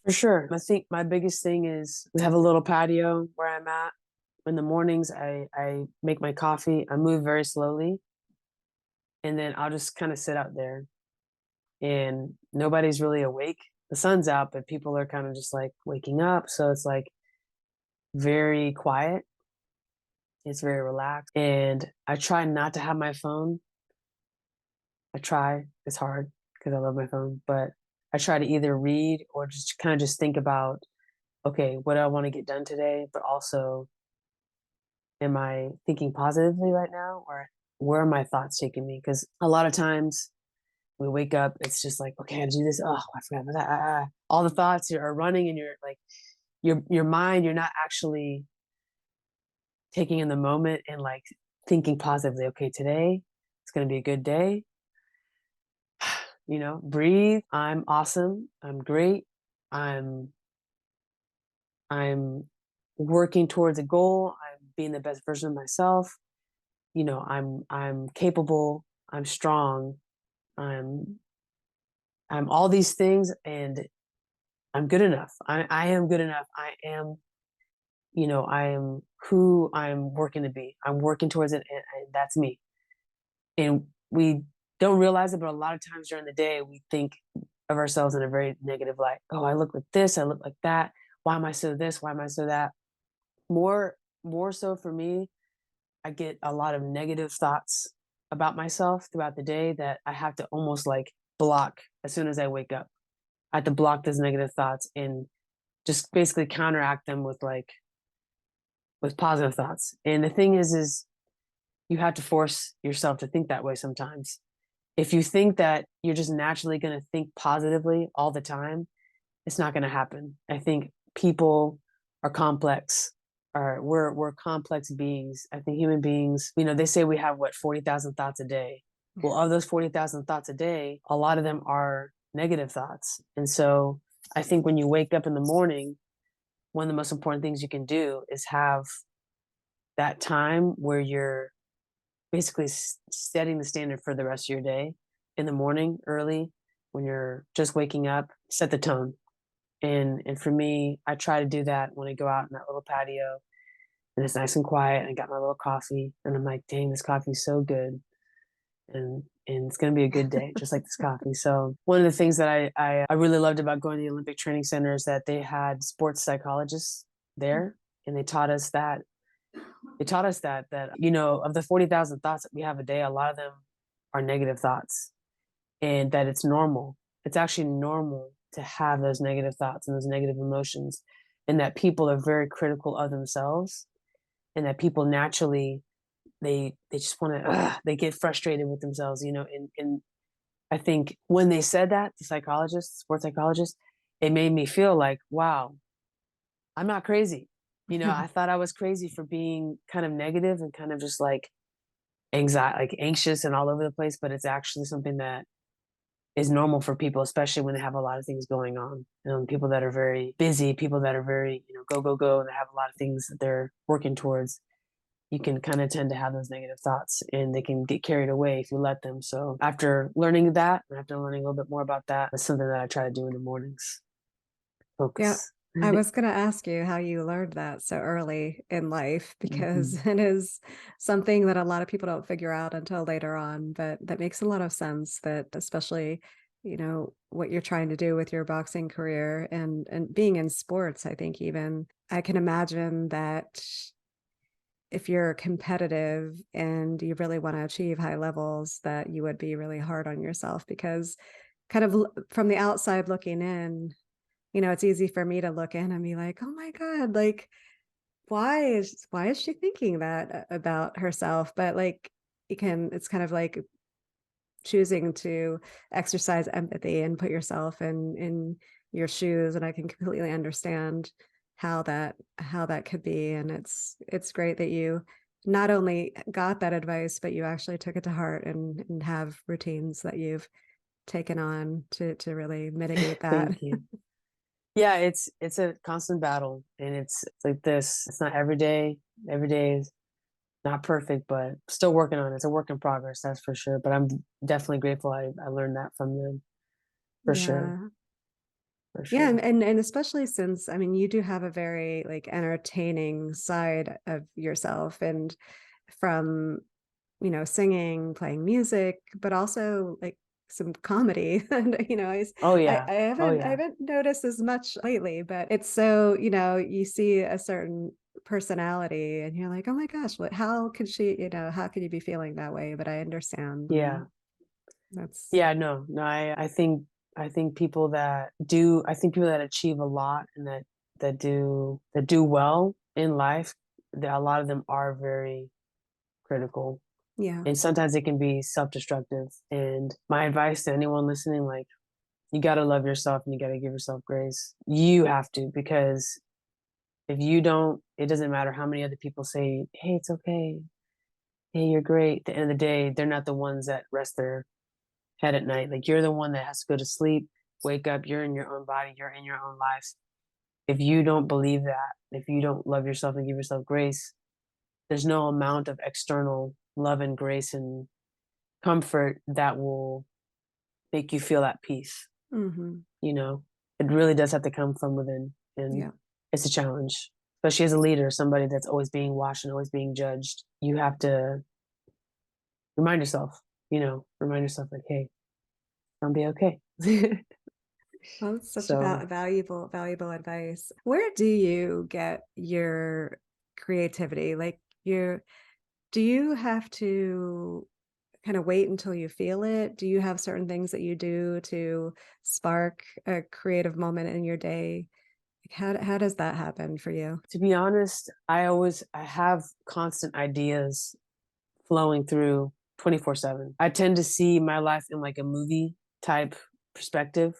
For sure. I think my biggest thing is we have a little patio where I'm at. In the mornings, I make my coffee. I move very slowly, and then I'll just kind of sit out there, and nobody's really awake. The sun's out, but people are kind of just like waking up. So it's like very quiet. It's very relaxed. And I try not to have my phone. I try. It's hard because I love my phone, but I try to either read or just kind of just think about, okay, what do I want to get done today? But also, am I thinking positively right now, or where are my thoughts taking me? Because a lot of times we wake up, it's just like, okay, I gotta do this. Oh, I forgot about that. All the thoughts are running, and you're like, your mind, you're not actually taking in the moment and like thinking positively. Okay, today it's gonna be a good day. Breathe. I'm awesome. I'm great. I'm I'm working towards a goal. I'm being the best version of myself. I'm capable. I'm strong. I'm I'm all these things, and I'm good enough. I am good enough. I am who I'm working to be. I'm working towards it, and that's me. And we don't realize it, but a lot of times during the day, we think of ourselves in a very negative light. Oh, I look like this. I look like that. Why am I so this? Why am I so that? More, more so for me, I get a lot of negative thoughts about myself throughout the day that I have to almost like block as soon as I wake up. I have to block those negative thoughts and just basically counteract them with positive thoughts. And the thing is you have to force yourself to think that way sometimes. If you think that you're just naturally going to think positively all the time, it's not going to happen. I think people are complex. We're complex beings. I think human beings, they say we have what 40,000 thoughts a day. Well, of those 40,000 thoughts a day, a lot of them are negative thoughts. And so I think when you wake up in the morning, one of the most important things you can do is have that time where you're basically setting the standard for the rest of your day in the morning early when you're just waking up, set the tone. And for me, I try to do that when I go out in that little patio and it's nice and quiet and I got my little coffee and I'm like, dang, this coffee's so good. And it's gonna be a good day, just like this coffee. So one of the things that I really loved about going to the Olympic Training Center is that they had sports psychologists there, and they taught us that of the 40,000 thoughts that we have a day, a lot of them are negative thoughts, and that it's normal. It's actually normal to have those negative thoughts and those negative emotions, and that people are very critical of themselves, and that people naturally they just want to they get frustrated with themselves, and I think when they said that, the psychologist, sports psychologist, it made me feel like, wow, I'm not crazy. I thought I was crazy for being kind of negative and kind of just like anxiety, like anxious and all over the place, but it's actually something that is normal for people, especially when they have a lot of things going on. People that are very busy, people that are very, go, go, go, and they have a lot of things that they're working towards. You can kind of tend to have those negative thoughts and they can get carried away if you let them. So after learning that, and after learning a little bit more about that, that's something that I try to do in the mornings. Yeah, Focus. I was going to ask you how you learned that so early in life, because Mhm. it is something that a lot of people don't figure out until later on, but that makes a lot of sense, that especially, what you're trying to do with your boxing career and being in sports. I think even I can imagine that if you're competitive and you really want to achieve high levels, that you would be really hard on yourself, because kind of from the outside looking in, it's easy for me to look in and be like, oh my God, like, why is she thinking that about herself? But like, it's kind of like choosing to exercise empathy and put yourself in your shoes. And I can completely understand how that could be. And it's great that you not only got that advice, but you actually took it to heart and have routines that you've taken on to really mitigate that. Thank you. Yeah, it's a constant battle, and it's like this. It's not every day. Every day is not perfect, but still working on it. It's a work in progress, that's for sure. But I'm definitely grateful I learned that from them, for sure, Yeah. for Yeah, sure. and especially since, I mean, you do have a very like entertaining side of yourself, and from, singing, playing music, but also like some comedy. And Oh I, yeah, I oh haven't I yeah, haven't noticed as much lately, but it's so, you see a certain personality and you're like, oh my gosh, how could she, how could you be feeling that way? But I understand, yeah, and that's yeah. No, no. I think people that people that achieve a lot and that do well in life, that a lot of them are very critical, yeah. and sometimes it can be self-destructive. And my advice to anyone listening, like, you got to love yourself and you got to give yourself grace. You have to, because if you don't, it doesn't matter how many other people say, hey, it's okay, hey, you're great. At the end of the day, they're not the ones that rest their head at night. Like, you're the one that has to go to sleep, wake up, you're in your own body, you're in your own life. If you don't believe that, if you don't love yourself and give yourself grace, there's no amount of external love and grace and comfort that will make you feel at peace. Hmm. You know, it really does have to come from within. And Yeah. it's a challenge, especially as a leader, somebody that's always being watched and always being judged. You have to remind yourself, remind yourself, like, hey, I'll be okay. Well, it's such So, about valuable advice. Where do you get your creativity? Like, do you have to kind of wait until you feel it? Do you have certain things that you do to spark a creative moment in your day? Like, how does that happen for you? to be honest, I have constant ideas flowing through 24/7. I tend to see my life in like a movie type perspective,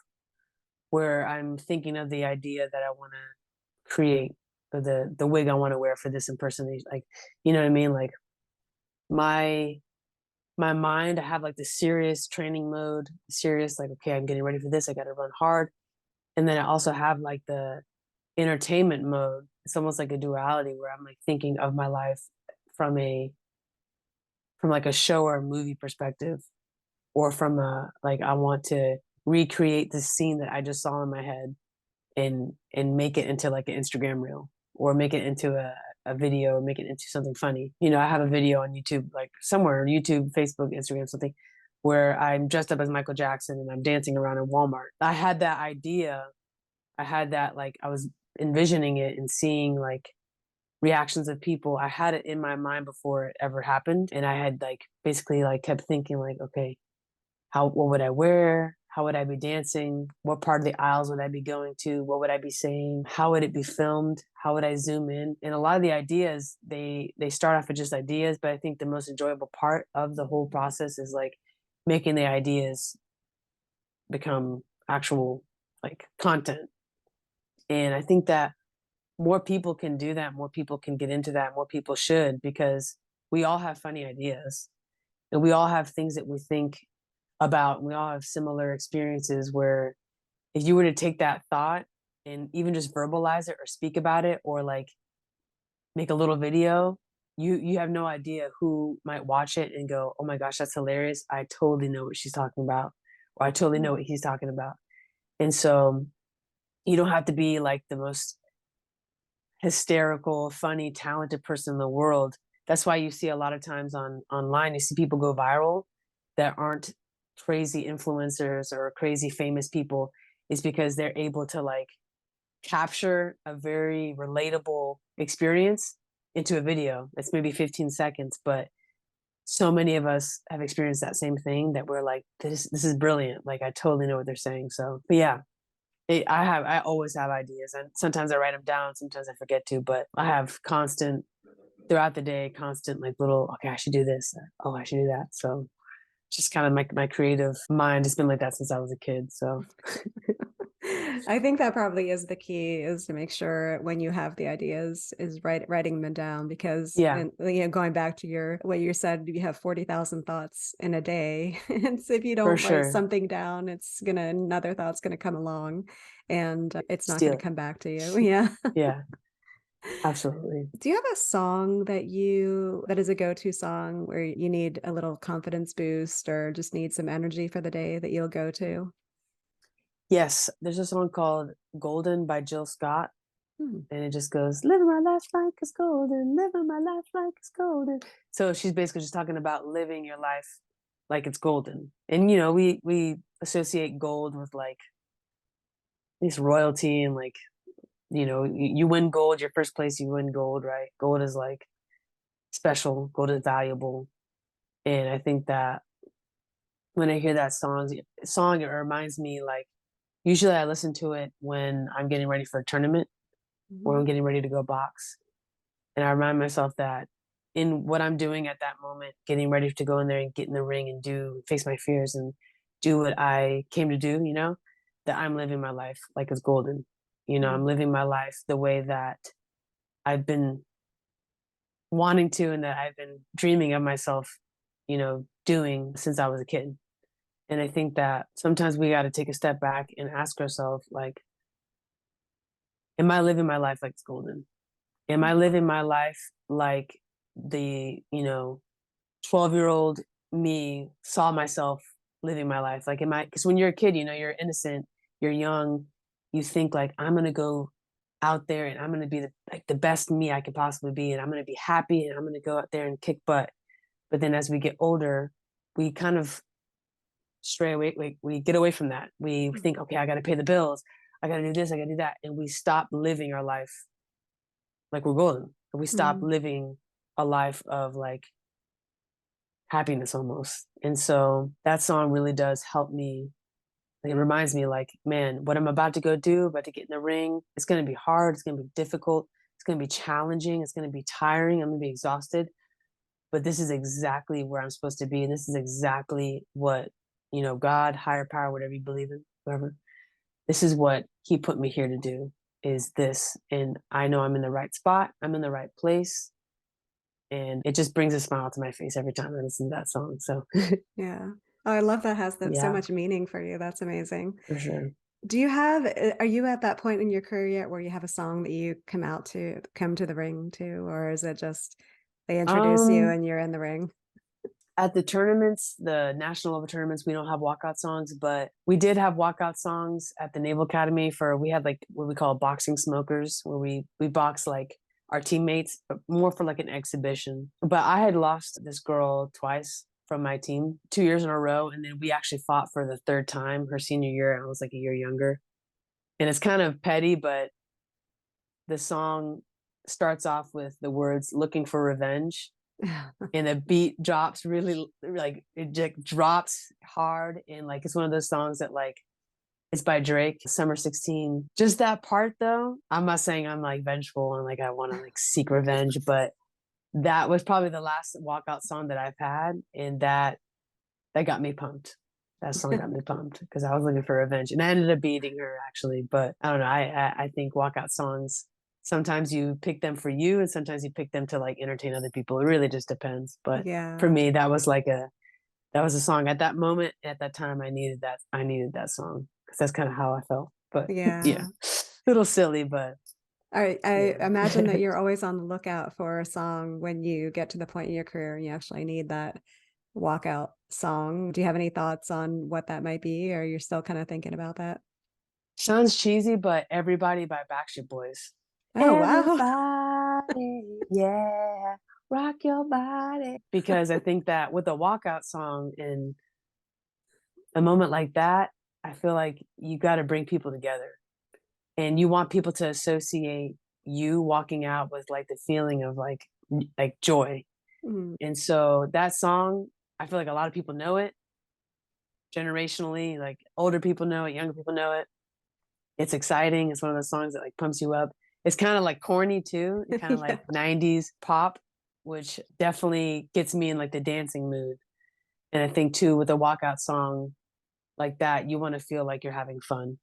where I'm thinking of the idea that I want to create, or the wig I want to wear for this impersonation. Like, you know what I mean? Like, my my mind, I have like the serious training mode, serious, like, okay, I'm getting ready for this, I got to run hard. And then I also have like the entertainment mode. It's almost like a duality, where I'm like thinking of my life from like a show or a movie perspective, or from a, like, I want to recreate the scene that I just saw in my head, and make it into like an Instagram reel, or make it into a video, or make it into something funny. I have a video on YouTube, like somewhere, YouTube, Facebook, Instagram, something, where I'm dressed up as Michael Jackson and I'm dancing around in Walmart. I had that idea. I had that, like, I was envisioning it and seeing like reactions of people. I had it in my mind before it ever happened. And I had like basically like kept thinking, like, okay, what would I wear? How would I be dancing? What part of the aisles would I be going to? What would I be saying? How would it be filmed? How would I zoom in? And a lot of the ideas, they start off with just ideas, but I think the most enjoyable part of the whole process is like making the ideas become actual, like, content. And I think that more people can do that, more people can get into that, more people should, because we all have funny ideas, and we all have things that we think about. We all have similar experiences, where if you were to take that thought and even just verbalize it or speak about it, or like make a little video, you have no idea who might watch it and go, oh my gosh, that's hilarious, I totally know what she's talking about, or I totally know what he's talking about. And so you don't have to be like the most hysterical, funny, talented person in the world. That's why you see a lot of times online, you see people go viral that aren't crazy influencers or crazy famous people, is because they're able to like capture a very relatable experience into a video that's maybe 15 seconds. But so many of us have experienced that same thing, that we're like, this is brilliant. Like, I totally know what they're saying. So, but yeah, I always have ideas, and sometimes I write them down, sometimes I forget to, but I have constant, throughout the day, constant, like, little, okay, I should do this. Oh, I should do that. So just kind of my creative mind has been like that since I was a kid. So I think that probably is the key, is to make sure when you have the ideas is writing them down, because Yeah, and, going back to your what you said, you have 40,000 thoughts in a day. And so if you for don't write sure. something down, another thought's gonna come along, and it's not Steal gonna it. come back to you. Yeah. Yeah, absolutely. Do you have a song that is a go-to song where you need a little confidence boost or just need some energy for the day that you'll go to? Yes, there's a song called Golden by Jill Scott, Hmm. and it just goes, living my life like it's golden, living my life like it's golden. So she's basically just talking about living your life like it's golden. And we associate gold with like this royalty and like, you win gold, your first place you win gold, right? Gold is like special, gold is valuable. And I think that when I hear that song, it reminds me like usually I listen to it when I'm getting ready for a tournament or Mhm. I'm getting ready to go box. And I remind myself that in what I'm doing at that moment, getting ready to go in there and get in the ring and face my fears and do what I came to do, that I'm living my life like it's golden. I'm Mhm. living my life the way that I've been wanting to and that I've been dreaming of myself, doing since I was a kid. And I think that sometimes we got to take a step back and ask ourselves, like, am I living my life like it's golden? Am I living my life like the 12-year-old me saw myself living my life? Like, am I, because when you're a kid, you're innocent, you're young, you think like, I'm going to go out there and I'm going to be the best me I could possibly be. And I'm going to be happy and I'm going to go out there and kick butt. But then as we get older, we kind of stray away. We get away from that. We Mhm. think, okay, I got to pay the bills. I got to do this. I got to do that. And we stop living our life like we're golden. We stop Mhm. living a life of like happiness almost. And so that song really does help me. Like, it reminds me, like, man, what I'm about to go do, about to get in the ring, it's going to be hard. It's going to be difficult. It's going to be challenging. It's going to be tiring. I'm going to be exhausted. But this is exactly where I'm supposed to be. And this is exactly what, God, higher power, whatever you believe in, whoever, this is what He put me here to do is this. And I know I'm in the right spot. I'm in the right place. And it just brings a smile to my face every time I listen to that song. So, Yeah. Oh, I love that has that so yeah, much meaning for you. That's amazing. for sure. Are you at that point in your career yet where you have a song that you come to the ring to, or is it just they introduce you Um, and you're in the ring? at the tournaments, the national level tournaments, we don't have walkout songs, but we did have walkout songs at the Naval Academy we had like what we call boxing smokers, where we box like our teammates, but more for like an exhibition. But I had lost this girl twice from my team 2 years in a row, and then we actually fought for the third time her senior year. I was like a year younger, and it's kind of petty, but the song starts off with the words "looking for revenge." And the beat drops really like it just drops hard and like it's one of those songs that like it's by Drake, Summer 16. Just that part though, I'm not saying I'm like vengeful and like I want to like seek revenge, but that was probably the last walkout song that I've had, and that got me pumped. That song got me pumped because I was looking for revenge, and I ended up beating her actually. But I don't know. I think walkout songs sometimes you pick them for you, and sometimes you pick them to like entertain other people. It really just depends. But for Yeah. me, that was a song at that moment at that time. I needed that song because that's kind of how I felt. But yeah, Yeah. a little silly, but I yeah. imagine that you're always on the lookout for a song when you get to the point in your career and you actually need that walkout song. Do you have any thoughts on what that might be, or you're still kind of thinking about that? Sounds cheesy, but Everybody by Backstreet Boys. Oh, wow. Everybody, yeah, rock your body. Because I think that with a walkout song in a moment like that, I feel like you got to bring people together and you want people to associate you walking out with like the feeling of like joy. Mm, And so that song, I feel like a lot of people know it generationally, like older people know it, younger people know it. It's exciting. It's one of those songs that like pumps you up. It's kind of like corny too, and kind of yeah. like 90s pop, which definitely gets me in like the dancing mood. And I think too with a walkout song like that, you want to feel like you're having fun.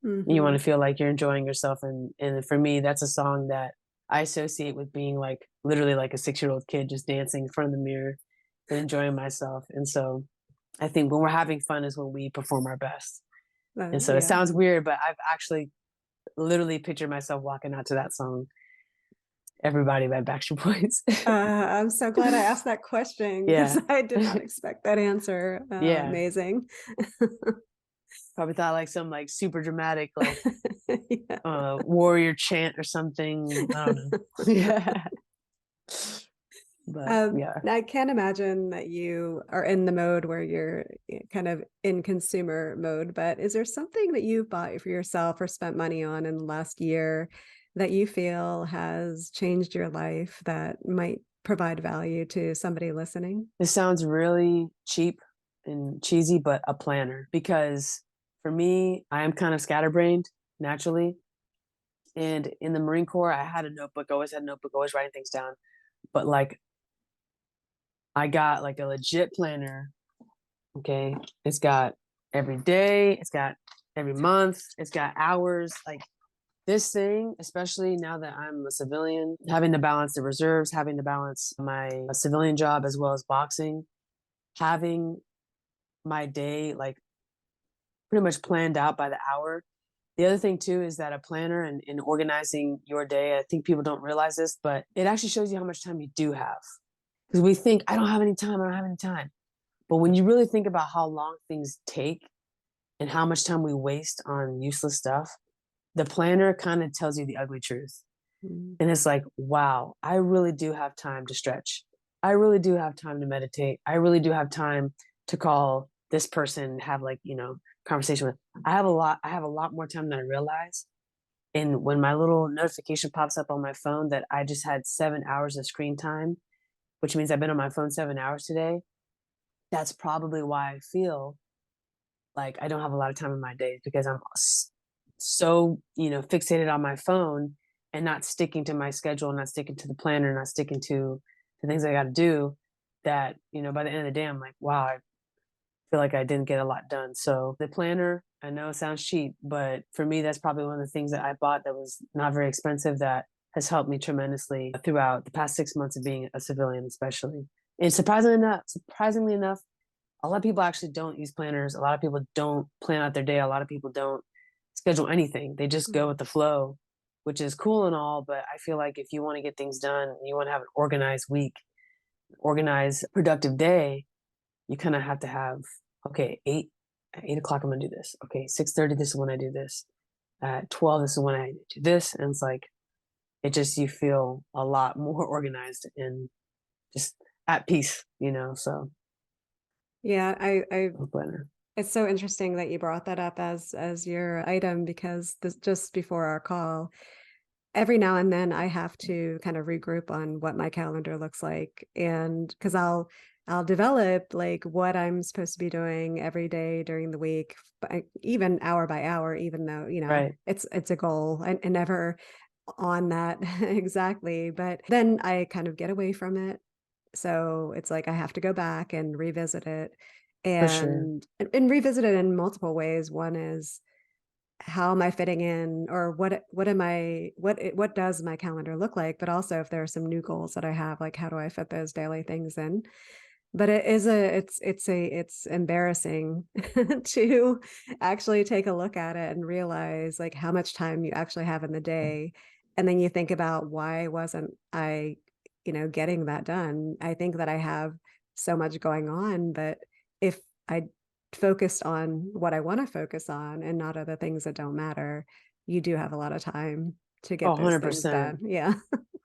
You want Mm-hmm. to feel like you're enjoying yourself. And for me, that's a song that I associate with being like literally like a 6-year-old kid just dancing in front of the mirror and enjoying myself. And so I think when we're having fun is when we perform our best. And so it Yeah. sounds weird, but I've actually literally pictured myself walking out to that song, Everybody by Backstreet Boys. I'm so glad I asked that question because Yeah. I did not expect that answer. Yeah. Amazing. Probably thought like some like super dramatic like Yeah. warrior chant or something. I don't know. Yeah. But yeah. I can't imagine that you are in the mode where you're kind of in consumer mode, but is there something that you've bought for yourself or spent money on in the last year that you feel has changed your life that might provide value to somebody listening? This sounds really cheap and cheesy, but a planner, because for me, I am kind of scatterbrained naturally. And in the Marine Corps, I had a notebook, always had a notebook, always writing things down. But like I got like a legit planner. Okay. It's got every day, it's got every month, it's got hours. Like this thing, especially now that I'm a civilian, having to balance the reserves, having to balance my civilian job as well as boxing, having my day like pretty much planned out by the hour. The other thing too is that a planner and organizing your day, I think people don't realize this, but it actually shows you how much time you do have. Because we think, I don't have any time, I don't have any time. But when you really think about how long things take and how much time we waste on useless stuff, the planner kind of tells you the ugly truth. Mm. And it's like, wow, I really do have time to stretch. I really do have time to meditate. I really do have time to call this person, have like, conversation with. I have a lot more time than I realize. And when my little notification pops up on my phone that I just had 7 hours of screen time, which means I've been on my phone 7 hours today, that's probably why I feel like I don't have a lot of time in my days, because I'm so, fixated on my phone and not sticking to my schedule, not sticking to the planner, not sticking to the things I got to do, that, by the end of the day, I'm like, wow, I feel like I didn't get a lot done. So the planner, I know it sounds cheap, but for me, that's probably one of the things that I bought that was not very expensive, that has helped me tremendously throughout the past 6 months of being a civilian, especially. And surprisingly enough, a lot of people actually don't use planners. A lot of people don't plan out their day. A lot of people don't schedule anything. They just go with the flow, which is cool and all. But I feel like if you want to get things done, you want to have an organized week, organized, productive day, you kind of have to have, okay, at 8 o'clock, I'm going to do this. Okay, 6:30, this is when I do this. At 12, this is when I do this. And it's like, you feel a lot more organized and just at peace. So Yeah, I planner. it's so interesting that you brought that up as your item because this just before our call, every now and then I have to kind of regroup on what my calendar looks like. And because I'll develop like what I'm supposed to be doing every day during the week, even hour by hour, even though, Right. it's a goal and never on that exactly. But then I kind of get away from it. So it's like I have to go back and revisit it For sure. and revisit it in multiple ways. One is how am I fitting in, or what am I what does my calendar look like, but also if there are some new goals that I have, like how do I fit those daily things in. But it's embarrassing to actually take a look at it and realize like how much time you actually have in the day, and then you think about why wasn't I getting that done. I think that I have so much going on, but if I focused on what I want to focus on and not other things that don't matter, you do have a lot of time to Oh, get those things 100%. done. Yeah.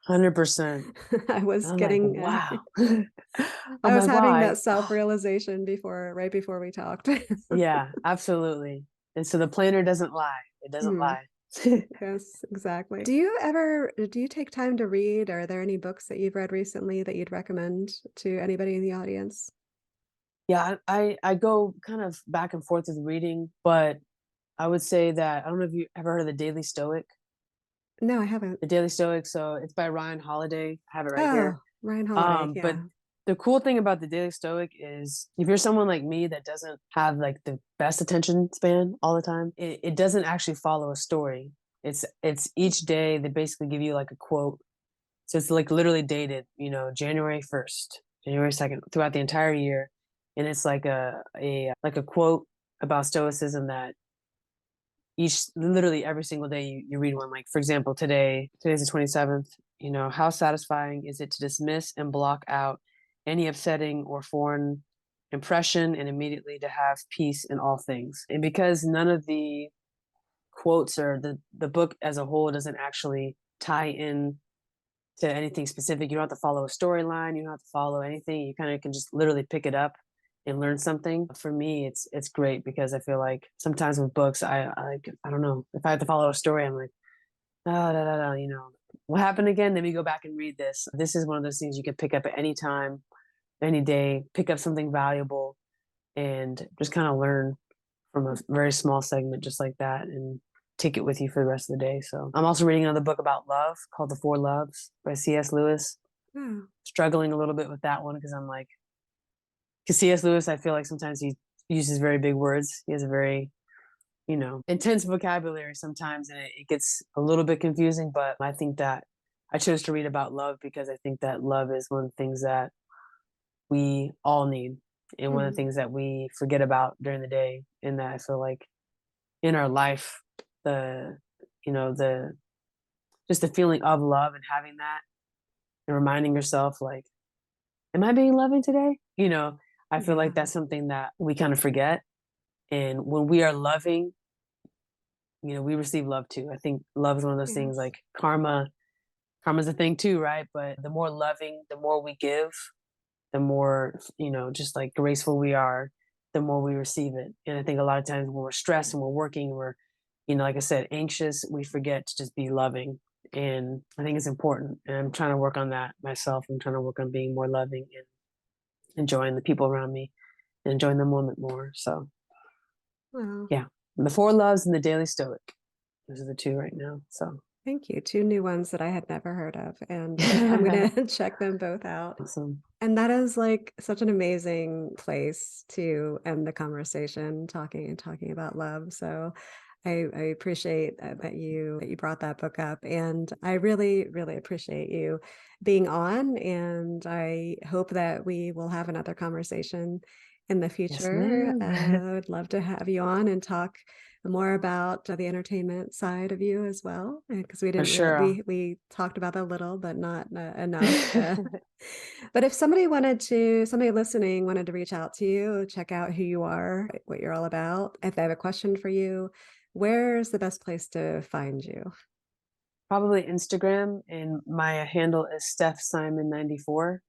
100%. I was I'm like, getting wow. I I'm was like, wow. having that self-realization right before we talked. Yeah, absolutely. And so the planner doesn't lie. It doesn't Mm, lie. yes, exactly. Do you take time to read? Are there any books that you've read recently that you'd recommend to anybody in the audience? Yeah, I go kind of back and forth with reading, but I would say that I don't know if you ever heard of the Daily Stoic. No, I haven't. The Daily Stoic, so it's by Ryan Holiday. I have it right here. Oh, Ryan Holiday. But Yeah. The cool thing about the Daily Stoic is if you're someone like me that doesn't have like the best attention span all the time, it doesn't actually follow a story. It's each day they basically give you like a quote. So it's like literally dated, January 1st, January 2nd, throughout the entire year. And it's like a quote about stoicism that literally every single day you read one. Like for example, today's the 27th, how satisfying is it to dismiss and block out any upsetting or foreign impression and immediately to have peace in all things. And because none of the quotes or the book as a whole doesn't actually tie in to anything specific, you don't have to follow a storyline, you don't have to follow anything, you kind of can just literally pick it up and learn something. For me, it's great because I feel like sometimes with books, I don't know, if I have to follow a story, I'm like, oh, what happened again? Let me go back and read this. This is one of those things you can pick up at any time, any day, pick up something valuable, and just kind of learn from a very small segment just like that, and take it with you for the rest of the day. So I'm also reading another book about love called The Four Loves by C.S. Lewis. Struggling a little bit with that one because I'm like, because C.S. Lewis, I feel like sometimes he uses very big words. He has a very, intense vocabulary sometimes, and it gets a little bit confusing. But I think that I chose to read about love because I think that love is one of the things that we all need, and one of the things that we forget about during the day. And that I feel like in our life, just the feeling of love and having that, and reminding yourself, like, am I being loving today? I feel like that's something that we kind of forget. And when we are loving, we receive love too. I think love is one of those things, like karma's a thing too, right? But the more loving, the more we give, the more, just like graceful we are, the more we receive it. And I think a lot of times when we're stressed and we're working, we're, like I said, anxious, we forget to just be loving. And I think it's important. And I'm trying to work on that myself. I'm trying to work on being more loving and enjoying the people around me and enjoying the moment more. So yeah, the Four Loves and the Daily Stoic. Those are the two right now. So thank you. Two new ones that I had never heard of, and I'm going to check them both out. Awesome. And that is like such an amazing place to end the conversation, talking about love. So I appreciate that you brought that book up, and I really, really appreciate you being on. And I hope that we will have another conversation in the future. Yes, I would love to have you on and talk more about the entertainment side of you as well, because we didn't sure. we talked about that a little, but not enough. But if somebody listening wanted to reach out to you, check out who you are, what you're all about, if they have a question for you, where's the best place to find you? Probably Instagram, and my handle is Steph Simon 94.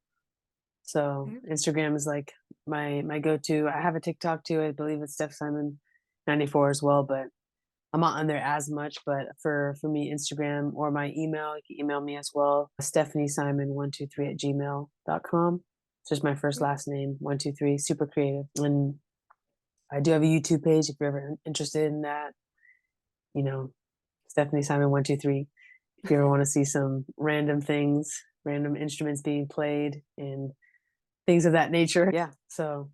So Instagram is like my go-to. I have a TikTok too. I believe it's Steph Simon 94 as well, but I'm not on there as much. But for me, Instagram or my email, you can email me as well. StephanieSimon123@gmail.com. It's just my first last name, 123, super creative. And I do have a YouTube page if you're ever interested in that. Stephanie Simon 123. If you ever want to see some random things, random instruments being played and things of that nature. Yeah. So,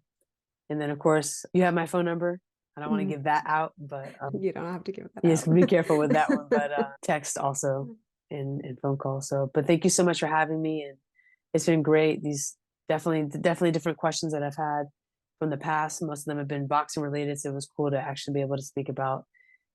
and then of course you have my phone number. I don't want to give that out, but you don't have to give that yes, out. be careful with that one. But text also and phone call. So, but thank you so much for having me, and it's been great. These definitely different questions that I've had from the past. Most of them have been boxing related, so it was cool to actually be able to speak about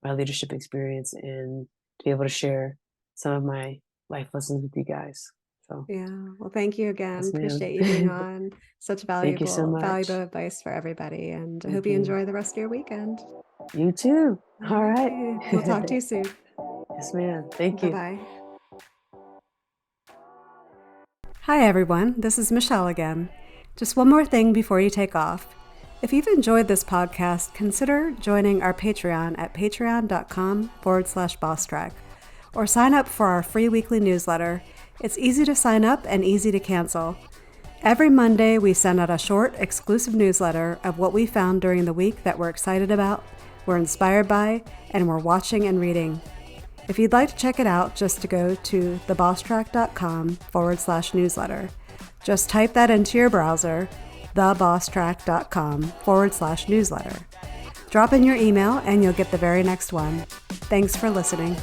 my leadership experience and to be able to share some of my life lessons with you guys. So yeah, well, thank you again. Yes, appreciate you being on. Such valuable valuable advice for everybody, and I Thank hope you you. enjoy the rest of your weekend. You too. All right. We'll talk to you soon. Yes, ma'am. Thank you. Bye-bye. Hi, everyone. This is Michelle again. Just one more thing before you take off. If you've enjoyed this podcast, consider joining our Patreon at patreon.com/Bosstrack, or sign up for our free weekly newsletter. It's easy to sign up and easy to cancel. Every Monday, we send out a short, exclusive newsletter of what we found during the week that we're excited about, we're inspired by, and we're watching and reading. If you'd like to check it out, just to go to thebosstrack.com/newsletter. Just type that into your browser, thebosstrack.com/newsletter. Drop in your email and you'll get the very next one. Thanks for listening.